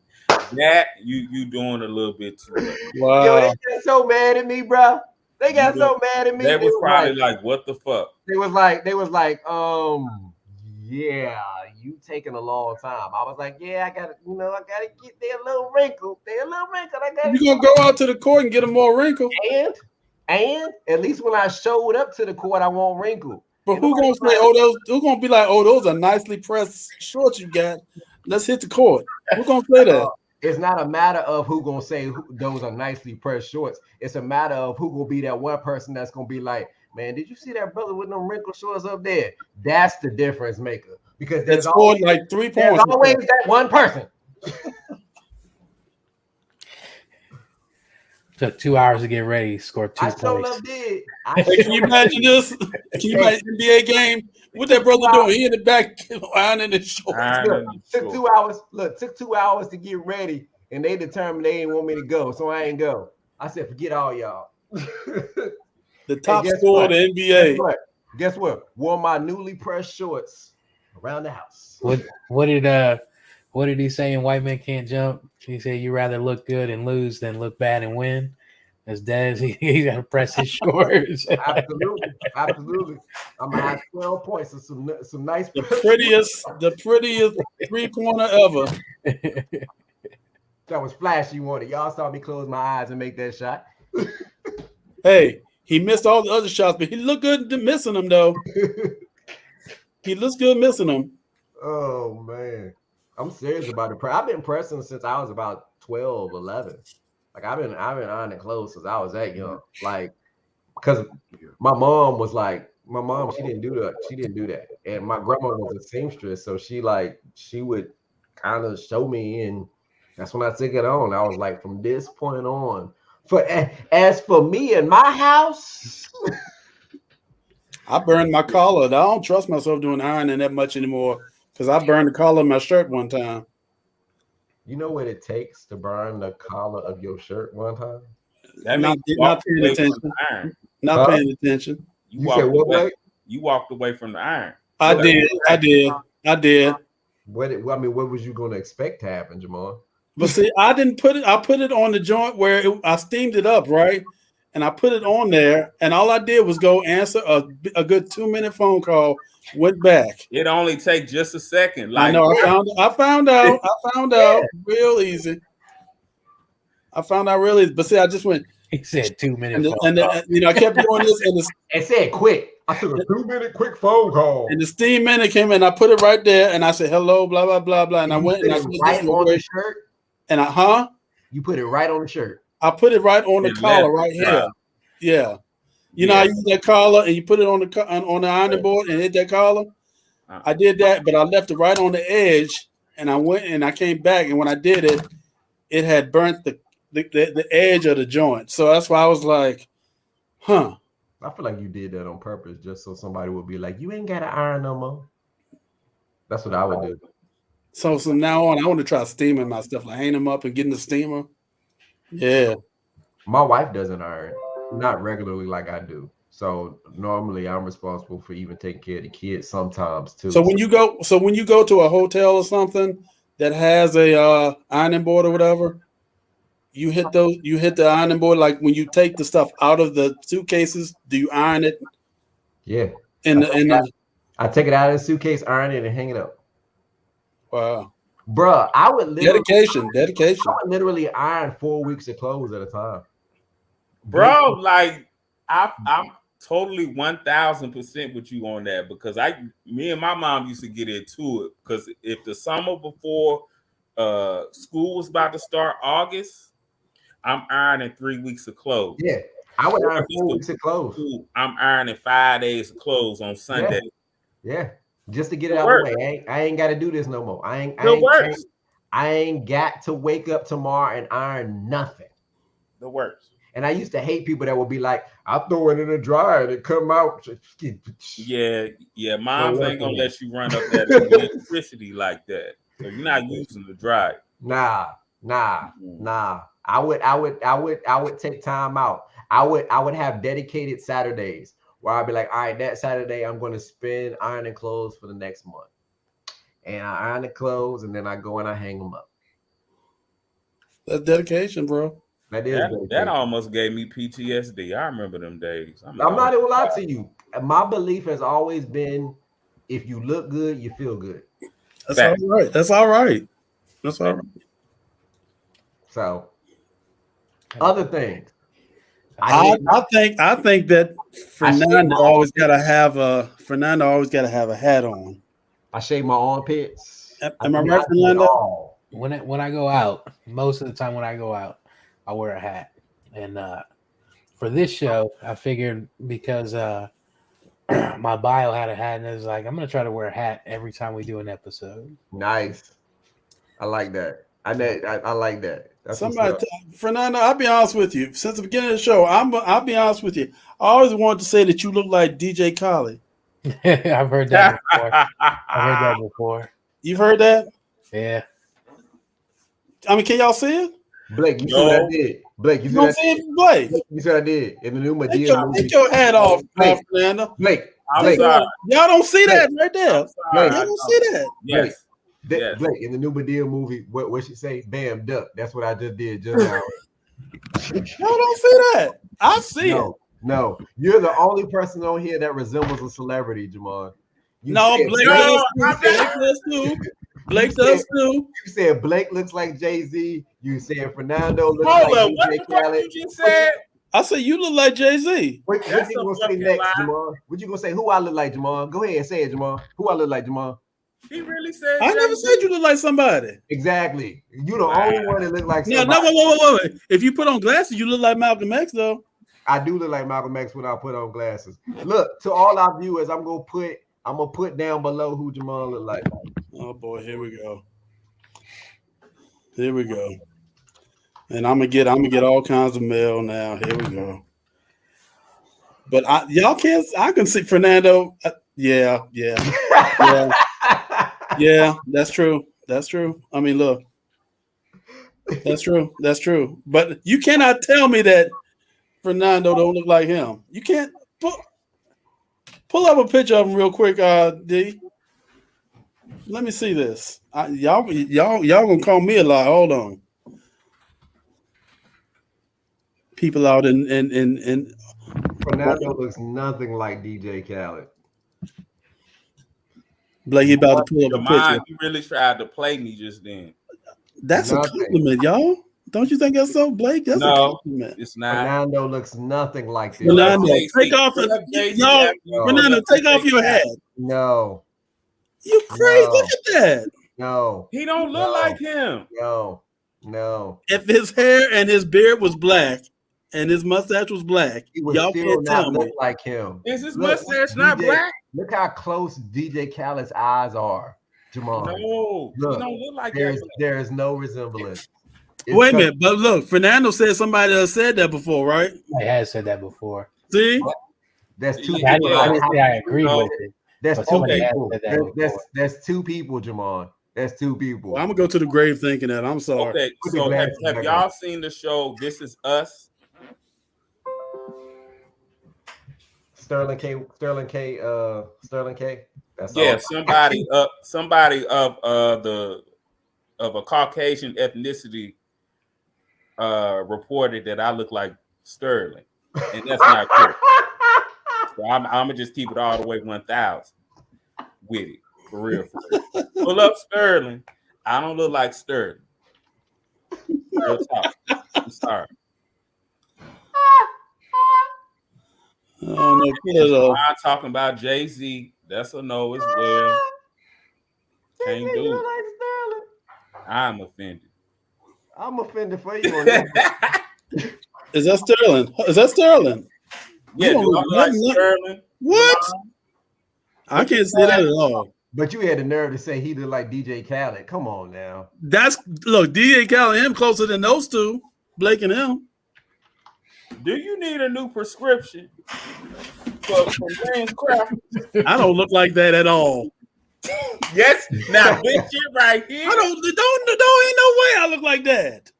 that you doing a little bit too much. Wow. Yo, they got so mad at me, bro. They got so mad at me. They was probably like, "What the fuck?" They was like, yeah, you taking a long time. I was like, yeah, I gotta get their little wrinkle. You gonna go out to the court and get them more wrinkle? And at least when I showed up to the court, I won't wrinkle. But who gonna say, who's gonna be like, those are nicely pressed shorts you got? Let's hit the court. Who's gonna say that? It's not a matter of who gonna say those are nicely pressed shorts. It's a matter of who gonna be that one person that's gonna be like, man, did you see that brother with them wrinkle shorts up there? That's the difference maker. Because there's always like 3 points. There's always that one person. Took 2 hours to get ready. Scored 2 points. I sure did. Can you imagine this? Can you imagine NBA game? What that brother doing? He in the back ironing his shorts. Took 2 hours. Look, took 2 hours to get ready, and they determined they didn't want me to go, so I ain't go. I said, forget all y'all. The top scorer of the NBA. Guess what? Wore my newly pressed shorts around the house. What did he say in White Men Can't Jump? He said, "You rather look good and lose than look bad and win." As Dez, he got to press his shorts. Absolutely. I'm gonna have 12 points and some nice. The prettiest 3-pointer ever. That was flashy, wasn't it? Y'all saw me close my eyes and make that shot. Hey, he missed all the other shots, but he looked good missing them, though. He looks good missing them. Oh man. I'm serious about it. I've been pressing since I was about 12, 11. Like I've been ironing clothes since I was that young. Like because my mom was like, my mom, she didn't do that. She didn't do that. And my grandma was a seamstress, so she would kind of show me, and that's when I took it on. I was like, from this point on. As for me and my house, I burned my collar. I don't trust myself doing ironing that much anymore because I burned the collar of my shirt one time. you know what it takes to burn the collar of your shirt one time? That Not means you not walked paying away from attention. the iron. Not Huh? paying attention. You said what, Blake? You walked away from the iron. I did. I did. What was you going to expect to happen, Jamal? But see, I didn't put it. I put it on the joint where I steamed it up, right? And I put it on there, and all I did was go answer a good 2-minute phone call. Went back. It only takes just a second. I Like know. I found out real easy. I found out real easy. But see, I just went. He said 2 minutes. And I kept doing this, and It said quick. I took a 2-minute quick phone call. And the steam minute came in. I put it right there, and I said hello, blah blah blah blah. And I went and I right on the shirt. And You put it right on the shirt. I put it right on the collar right here. Yeah. You know, I use that collar and you put it on the ironing board and hit that collar. I did that, but I left it right on the edge, and I went and I came back, and when I did it, it had burnt the edge of the joint. So that's why I was like, huh. I feel like you did that on purpose just so somebody would be like, you ain't got to iron no more. That's what I would do. So from now on, I want to try steaming my stuff, like hanging them up and getting the steamer. Yeah. My wife doesn't iron, not regularly like I do. So normally I'm responsible for even taking care of the kids sometimes too. So when you go to a hotel or something that has a ironing board or whatever, you hit the ironing board. Like when you take the stuff out of the suitcases, do you iron it? Yeah. I take it out of the suitcase, iron it, and hang it up. Wow. Bruh, I would dedication. I would literally iron 4 weeks of clothes at a time. Bro, like I'm totally 1000% with you on that, because me and my mom used to get into it, because if the summer before school was about to start, August, I'm ironing 3 weeks of clothes. Yeah, I would iron 4 weeks of clothes. I'm ironing 5 days of clothes on Sunday. Yeah. Just to get it out of the way. I ain't got to do this no more. I ain't got to wake up tomorrow and iron nothing. The worst. And I used to hate people that would be like, I throw it in the dryer and it come out. Yeah. Moms ain't gonna let you run up that electricity like that. So you're not using the dryer. Nah. I would take time out. I would have dedicated Saturdays where I'd be like, all right, that Saturday I'm going to spend ironing clothes for the next month. And I iron the clothes and then I go and I hang them up. That's dedication, bro. That almost gave me PTSD. I remember them days. I'm not even lie to you. My belief has always been, if you look good, you feel good. That's all right. So, other things. I think that Fernando always gotta have a hat on. I shave my armpits. Am I right, Fernando? When I go out, most of the time when I go out, I wear a hat. And for this show, I figured because my bio had a hat, and it was like, I'm gonna try to wear a hat every time we do an episode. Nice. I like that. I like that. Fernando, I'll be honest with you. Since the beginning of the show, I'll be honest with you. I always wanted to say that you look like DJ Khaled. I've heard that before. You've heard that? Yeah. I mean, can y'all see it? Blake, you see what I did? Blake, you see what I did? Blake, you see what I did in the new Medea movie? Take your hat off, Fernando. Blake, y'all don't see that right there. Y'all don't see that. Yes. Blake, in the new Medea movie, what she say? Bam, duck. That's what I just did just now. Y'all don't see that. I see it. No, you're the only person on here that resembles a celebrity, Jamal. Blake does too. Blake does too. You said Blake looks like Jay-Z. You said Fernando looks like DJ Khaled. You just said? I said you look like Jay-Z. What you gonna say next, Jamal? What you gonna say? Who I look like, Jamal? Go ahead, say it, Jamal. Who I look like, Jamal? He really said. I never said you look like somebody. Exactly. You the only one that look like No, somebody. wait. If you put on glasses, you look like Malcolm X, though. I do look like Malcolm X when I put on glasses. Look, to all our viewers, I'm gonna put down below who Jamal look like. Oh boy, here we go. Here we go. And I'm gonna get all kinds of mail now. Here we go. But y'all can't. I can see Fernando. Yeah. That's true. I mean, look. That's true. But you cannot tell me that Fernando don't look like him. You can't pull up a picture of him real quick, D. Let me see this. Y'all gonna call me a lie. Hold on. People out in Fernando looks nothing like DJ Khaled. Blake, he about to pull up a picture. You really tried to play me just then. That's a compliment, y'all. Don't you think that's so, Blake? That's a compliment. It's not. Fernando looks nothing like this. Fernando, take off your hat. No. You crazy? Look at that. No. He don't look like him. No. If his hair and his beard was black and his mustache was black, y'all still can't tell not me. look like him. Is his mustache not black? Look how close DJ Khaled's eyes are, Jamal. No, he don't look like that. There is no resemblance. Wait a minute, but look, Fernando said somebody else said that before, right? I had said that before. See? That's two I people. didn't say I agree with it. That's but two somebody has people. said that That's two people, Jamal. That's two people. Well, I'm gonna go to the grave thinking that. I'm sorry. Okay, so have y'all seen the show This Is Us? Sterling K. That's somebody of a Caucasian ethnicity reported that I look like Sterling, and that's not true. So I'm gonna just keep it all the way 1,000 with it, for real. Pull up Sterling. I don't look like Sterling. Real talk. I'm sorry. Oh, no, I'm talking about Jay-Z. That's a no as well. Can't do it. I'm offended. I'm offended for you on that. Is that Sterling? Yeah, do I look like Sterling? What? I can't say that at all. But you had the nerve to say he looked like DJ Khaled. Come on now. Look, DJ Khaled and him closer than those two, Blake and him. Do you need a new prescription for James Crawford? I don't look like that at all. Yes, now this shit right here. Don't ain't no way I look like that.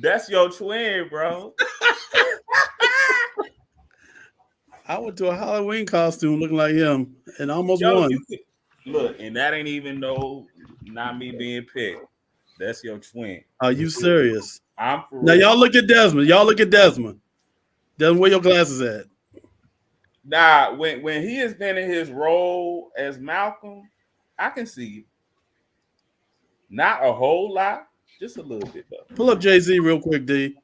That's your twin, bro. I went to a Halloween costume looking like him and almost won. Look, and that ain't even not me being picked. That's your twin. Are you serious? I'm for now real. y'all look at Desmond. Desmond, where your glasses at? Nah, when he has been in his role as Malcolm, I can see it. Not a whole lot, just a little bit though. Pull up Jay-Z real quick, D.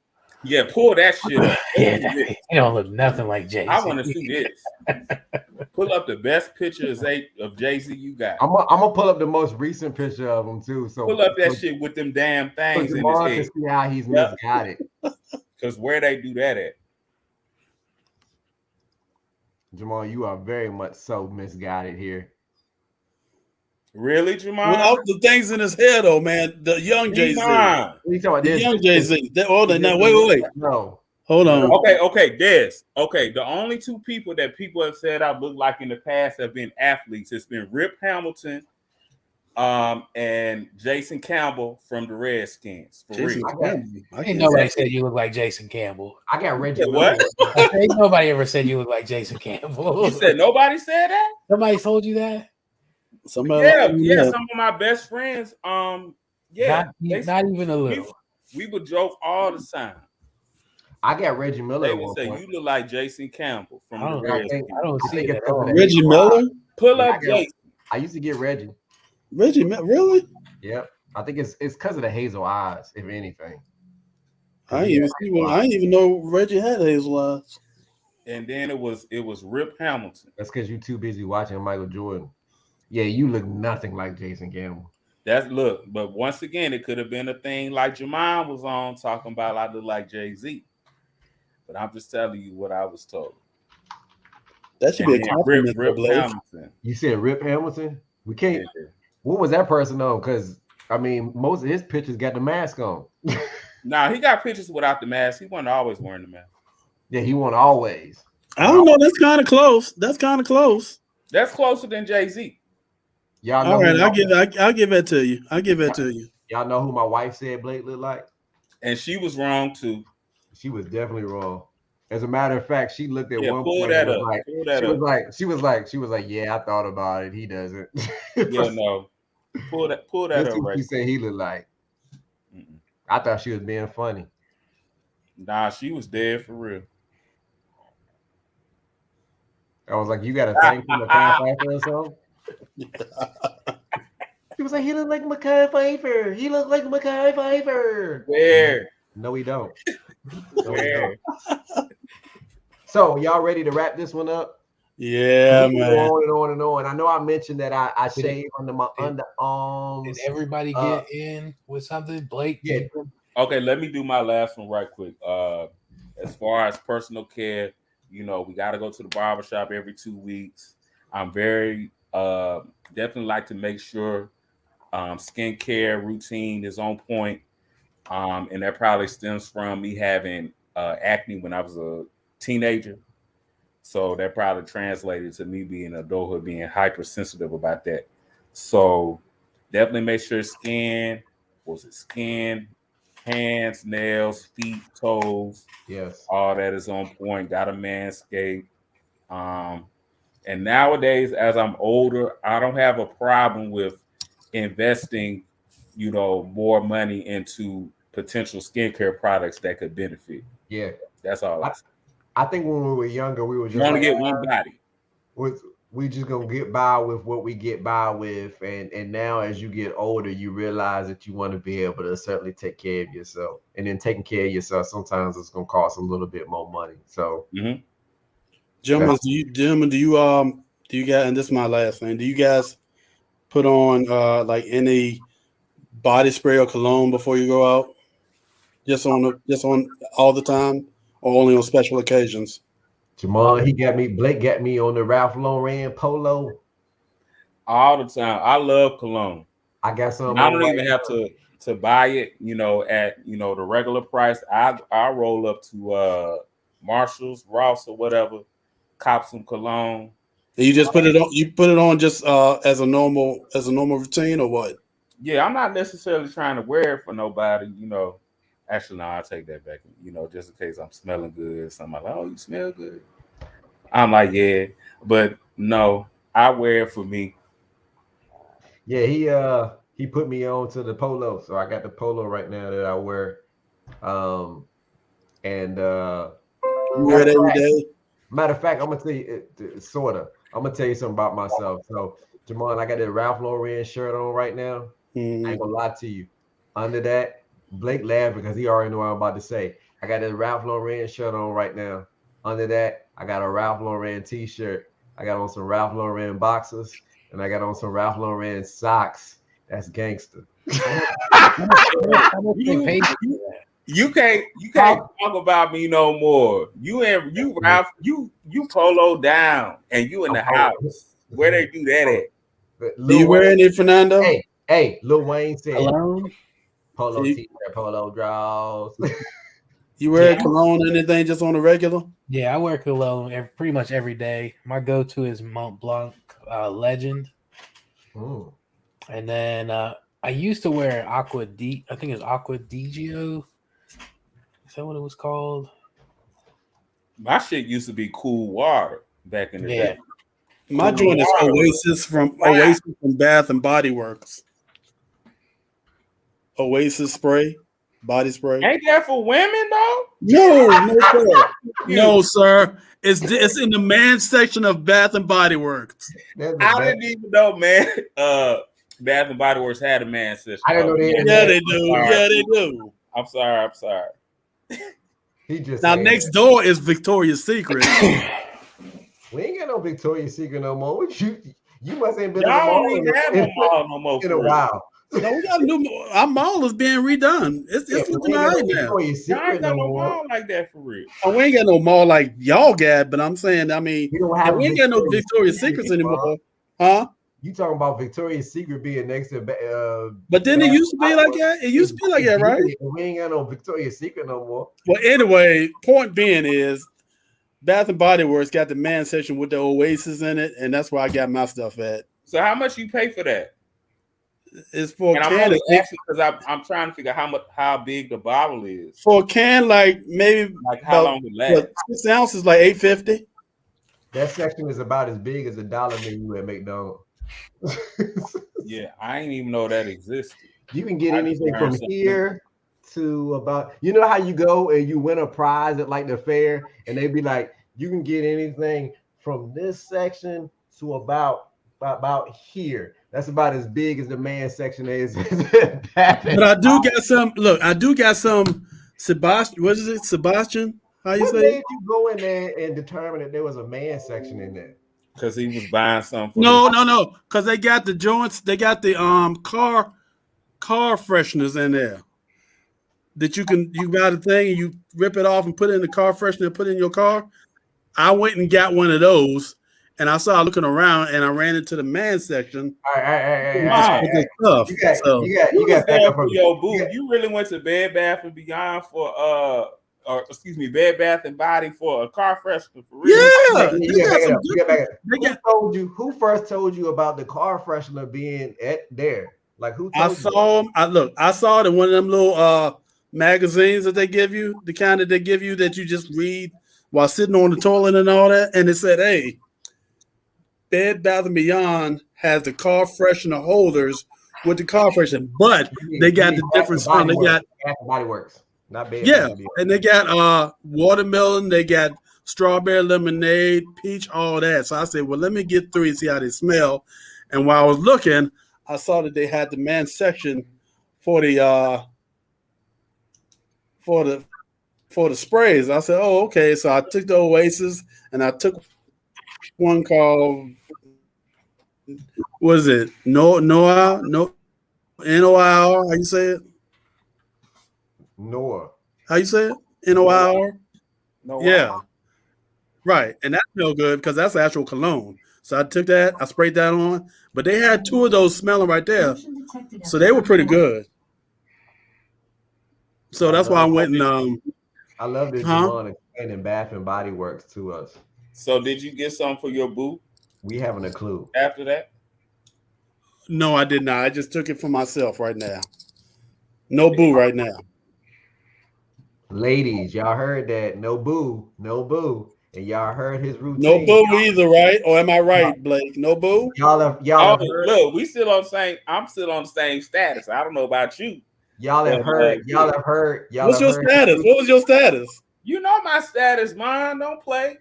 Yeah, pull that shit up. Yeah, he don't look nothing like Jay-Z. I want to see this. Pull up the best pictures of Jay-Z you got. I'm gonna pull up the most recent picture of him too. So pull up that shit with them damn things in his head. To see how he's misguided. Because where they do that at? Jamal, you are very much so misguided here. Really, Jamal? With all the things in his head, though, man. The young Jay-Z. The young Jay-Z. Hold on. Now, wait. No. Hold on. Okay, Des. Okay, the only two people that people have said I look like in the past have been athletes. It's been Rip Hamilton and Jason Campbell from the Redskins. For real. Ain't nobody said you look like Jason Campbell. I got Reggie. What? Ain't nobody ever said you look like Jason Campbell. You said nobody said that? Somebody told you that? Somebody yeah. Some of my best friends. Not even a little. We would joke all the time. I got Reggie Miller. They would say you look like Jason Campbell from the Redskins. I don't see it. Reggie Miller. Pull up Jason. I used to get Reggie. Reggie Miller, really? Yep. I think it's because of the hazel eyes, if anything. I didn't even know Reggie had hazel eyes. And then it was Rip Hamilton. That's because you're too busy watching Michael Jordan. Yeah, you look nothing like Jason Gamble. But once again, it could have been a thing like Jermaine was on talking about I look like Jay-Z. But I'm just telling you what I was told. That should be a compliment, Rip Blake. Hamilton. You said Rip Hamilton? We can't. Yeah. What was that person on? Because I mean, most of his pictures got the mask on. Nah, he got pictures without the mask. He wasn't always wearing the mask. Yeah, he won always. I don't know. That's kind of close. That's kind of close. That's closer than Jay-Z. Y'all know All right, I'll give that to you. I'll give that to you. Y'all know who my wife said Blake looked like? And she was wrong too. She was definitely wrong. As a matter of fact, she looked at one pull point that and up. like, Pull that she was like, yeah, I thought about it. He doesn't. Yeah, no. Pull that That's up who right. she said he looked like. Mm-mm. I thought she was being funny. Nah, she was dead for real. I was like, you got a thing for Mekhi Phifer or something? He was like, he looked like Mekhi Phifer. He looked like Mekhi Phifer. Where? No, he don't. Where? So, y'all ready to wrap this one up? Yeah, we man. go on and on and on. I know I mentioned that I shaved under my underarms. Did everybody get in with something? Blake? Yeah. Okay, let me do my last one right quick. As far as personal care, we got to go to the barbershop every 2 weeks. I'm very definitely like to make sure skincare routine is on point. And that probably stems from me having acne when I was a teenager. So that probably translated to me being adulthood, being hypersensitive about that. So definitely make sure skin, hands, nails, feet, toes. Yes. All that is on point. Got a manscape. And nowadays, as I'm older, I don't have a problem with investing, more money into potential skincare products that could benefit. Yeah. That's all. I think when we were younger, we were just want to get one body. We just gonna get by with what we get by with, and now as you get older, you realize that you want to be able to certainly take care of yourself, and then taking care of yourself sometimes it's gonna cost a little bit more money. So, gentlemen, do you guys? And this is my last thing. Do you guys put on like any body spray or cologne before you go out? Just on all the time, or only on special occasions? Jamal, Blake got me on the Ralph Lauren polo. All the time. I love cologne. I got some. I don't even have to buy it, at the regular price. I roll up to Marshall's, Ross, or whatever, cop some cologne. And you just put it on. You put it on just as a normal routine, or what? Yeah, I'm not necessarily trying to wear it for nobody, Actually, no, I'll take that back. Just in case I'm smelling good. Somebody like, oh, you smell good. I'm like, yeah, but no, I wear it for me. Yeah, he put me on to the polo, so I got the polo right now that I wear. You wear it every day. Matter of fact, I'm gonna tell you, I'm gonna tell you something about myself. So, Jamal, I got that Ralph Lauren shirt on right now. Mm-hmm. I ain't gonna lie to you. Under that, Blake laughed because he already know what I'm about to say. I got that Ralph Lauren shirt on right now. Under that, I got a Ralph Lauren t-shirt. I got on some Ralph Lauren boxers, and I got on some Ralph Lauren socks. That's gangster. You can't talk about me no more. You Ralph, you polo down, and you in the house. Where they do that at? Do you wear any, Fernando? Hey, Lil Wayne said cologne? Polo t-shirt, polo draws. You wear cologne or anything just on the regular? Yeah, I wear cologne pretty much every day. My go-to is Mont Blanc Legend. Ooh. And then I used to wear I think it's Aqua Digio. Is that what it was called? My shit used to be Cool Water back in the day. My joint is Oasis from Bath and Body Works. Oasis spray, body spray. Ain't that for women though? No, sir. No, sir. It's in the men's section of Bath and Body Works. I didn't even know, man. Bath and Body Works had a man's section. I didn't know they Yeah, they do. Yeah, they do. I'm sorry. He just Now saying next that. door is Victoria's Secret. We ain't got no Victoria's Secret no more. You must ain't been in the Y'all mall don't even have no mall no more in for a real. while. No, we got a new. Our mall is being redone. It's Yeah, but looking we all ain't got right no now. Victoria's Y'all ain't Secret got no no more. mall like that for real. And we ain't got no mall like y'all got, but I'm saying, I mean, We don't and have we a ain't got no Victoria's Secrets anymore, huh? You talking about Victoria's Secret being next to But then it Bath used to be and like Body that. It used to be like that, Works. right? We ain't got no Victoria's Secret no more. Well, anyway, point being is Bath and Body Works got the man section with the Oasis in it, and that's where I got my stuff at. So how much you pay for that? It's for And a I'm can. only asking because I'm trying to figure out how big the bottle is. For a can, like maybe Like how long it lasts. 6 ounces, like $8.50. That section is about as big as a dollar menu at McDonald's. Yeah, I didn't even know that existed. You can get I just anything learned from something here to about, you know how you go and you win a prize at like the fair and they be like, you can get anything from this section to about here. That's about as big as the man section is. But I do got some. Look, I do got some. Sebastian, what is it? Sebastian? How you What say made it? you go in there and determine that there was a man section in there? because he was buying something for No. Because they got the joints. They got the car fresheners in there that you buy the thing and you rip it off and put it in the car freshener and put it in your car. I went and got one of those, and I saw looking around, and I ran into the man section All right. Wow. with the stuff. You got back there up for from your boo. You really went to Bed Bath and Beyond for Bed Bath and Body for a car freshener for real. Yeah, You got back up. You got back up. They got- Who first told you about the car freshener being at there? Like who I told you? saw them. I saw it in one of them little magazines that they give you, the kind that they give you that you just read while sitting on the toilet and all that. And it said, "Hey, Bed Bath and Beyond has the car freshener holders with the car freshener, but they got the different smell. They got Bath and Body Works, not Bed yeah, Bath and Beyond. and they got watermelon, they got strawberry lemonade, peach, all that. So I said, well, let me get 3 and see how they smell. And while I was looking, I saw that they had the man section for the sprays. I said, oh, okay. So I took the Oasis and I took one called, what is it? Noah, N-O-I-R. How you say it? Noah. How you say it? N-O-I-R? No, Yeah. Right. And that smelled good because that's actual cologne. So I took that, I sprayed that on, but they had 2 of those smelling right there. So they were pretty good. So that's why I went and I love that Jamon explaining Bath and Body Works to us. So did you get some for your boo We haven't a clue. after that? no, I did not. I just took it for myself right now. No boo right now. Ladies, y'all heard that? No boo, and y'all heard his routine. No boo either, right? Or am I right, Blake? No boo? Y'all have heard. Look, we still on the same. I'm still on the same status. I don't know about you. Y'all have heard. What's your status? What was your status? You know my status, man. Don't play.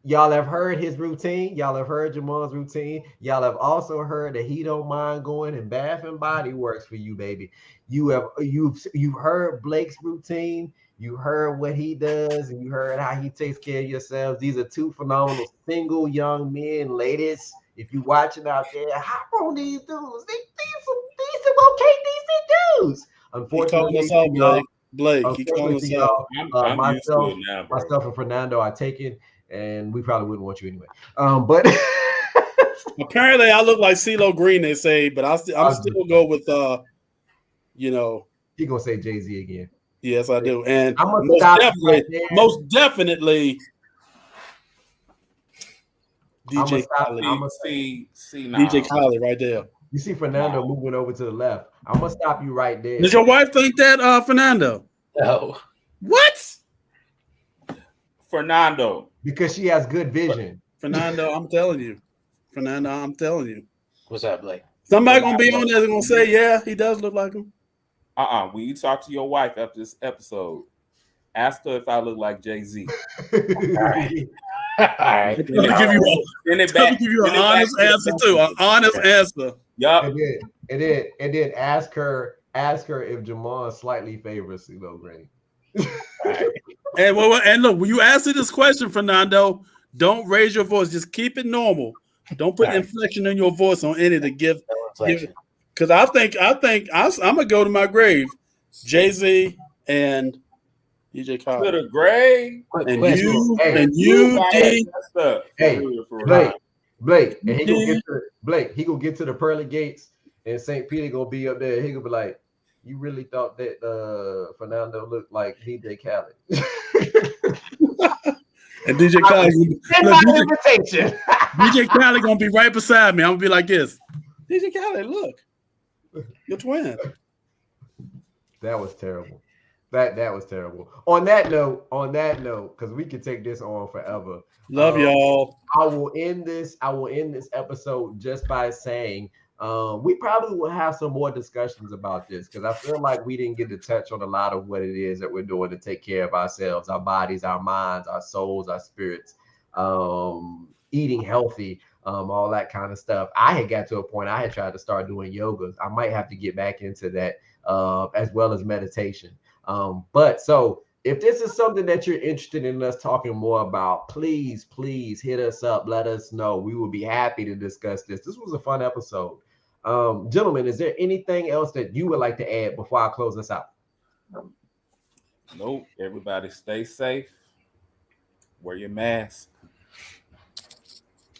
Y'all have heard his routine. Y'all have heard Jamon's routine. Y'all have also heard that he don't mind going in Bath and Body Works for you, baby. You've heard Blake's routine. You heard what he does, and you heard how he takes care of yourselves. These are 2 phenomenal single young men, ladies. If you watching out there, hop on these dudes. These some okay, decent dudes. Unfortunately, Blake, he calling us out. I'm used to it now, bro. Myself and Fernando are taken, and we probably wouldn't want you anyway. But apparently I look like CeeLo Green, they say, but I'm still go with He gonna say Jay-Z again. Yes, I do. And most definitely DJ Khaled. DJ Khaled right there. You see Fernando moving over to the left. I'm gonna stop you right there. Does your wife think that, Fernando? No. What? Fernando. Because she has good vision. Fernando, I'm telling you. What's up, Blake? Somebody gonna be on there and gonna say, yeah, he does look like him. When you talk to your wife after this episode, ask her if I look like Jay-Z. All right. Let me give you an honest answer too. An honest answer. Yup. And then ask her if Jamon slightly favors CeeLo Green. And look, when you answer this question, Fernando, don't raise your voice. Just keep it normal. Don't put inflection in your voice on any to give. Because I'm gonna go to my grave. Jay-Z and DJ Khaled. To the grave. And you, D. Hey, Blake, and he gonna get to the pearly gates, and St. Peter gonna be up there. He gonna be like, "You really thought that Fernando looked like DJ Khaled?" And DJ Khaled, invitation. DJ Khaled gonna be right beside me. I'm gonna be like this. DJ Khaled, look, your twin. That was terrible. That was terrible. On that note, because we could take this on forever. Love y'all. I will end this episode just by saying we probably will have some more discussions about this, because I feel like we didn't get to touch on a lot of what it is that we're doing to take care of ourselves, our bodies, our minds, our souls, our spirits, eating healthy, all that kind of stuff. I had got to a point I had tried to start doing yoga. I might have to get back into that, as well as meditation. But so if this is something that you're interested in us talking more about, please hit us up. Let us know. We will be happy to discuss this. This was a fun episode. Gentlemen, is there anything else that you would like to add before I close this out? Nope. Everybody stay safe. Wear your mask.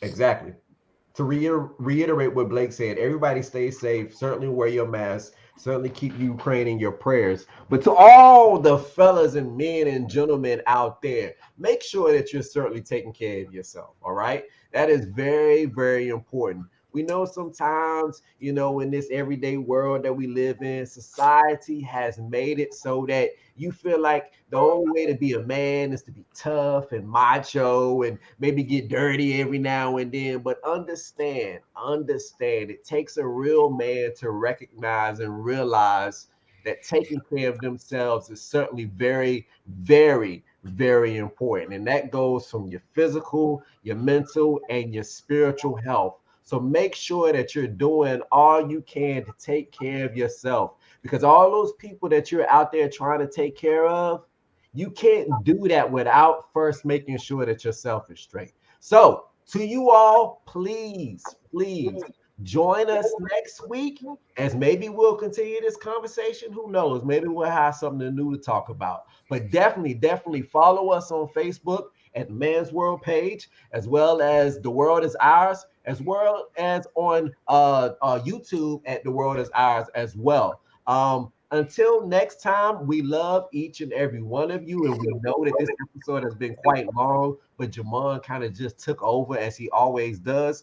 Exactly. To reiterate what Blake said, everybody stay safe. Certainly wear your mask. Certainly keep Ukraine in your prayers. But to all the fellas and men and gentlemen out there, make sure that you're certainly taking care of yourself. All right. That is very, very important. We know sometimes, in this everyday world that we live in, society has made it so that you feel like the only way to be a man is to be tough and macho and maybe get dirty every now and then. But understand, it takes a real man to recognize and realize that taking care of themselves is certainly very, very, very important. And that goes from your physical, your mental, and your spiritual health. So make sure that you're doing all you can to take care of yourself, because all those people that you're out there trying to take care of, you can't do that without first making sure that yourself is straight. So to you all, please join us next week, as maybe we'll continue this conversation. Who knows? Maybe we'll have something new to talk about. But definitely follow us on Facebook at Man's World page, as well as The World Is Ours, as well as on YouTube at The World Is Ours as well. Until next time, we love each and every one of you, and we know that this episode has been quite long, but Jamon kind of just took over as he always does.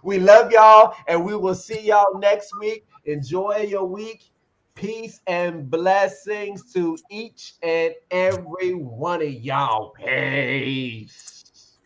We love y'all, and we will see y'all next week. Enjoy your week. Peace and blessings to each and every one of y'all. Peace.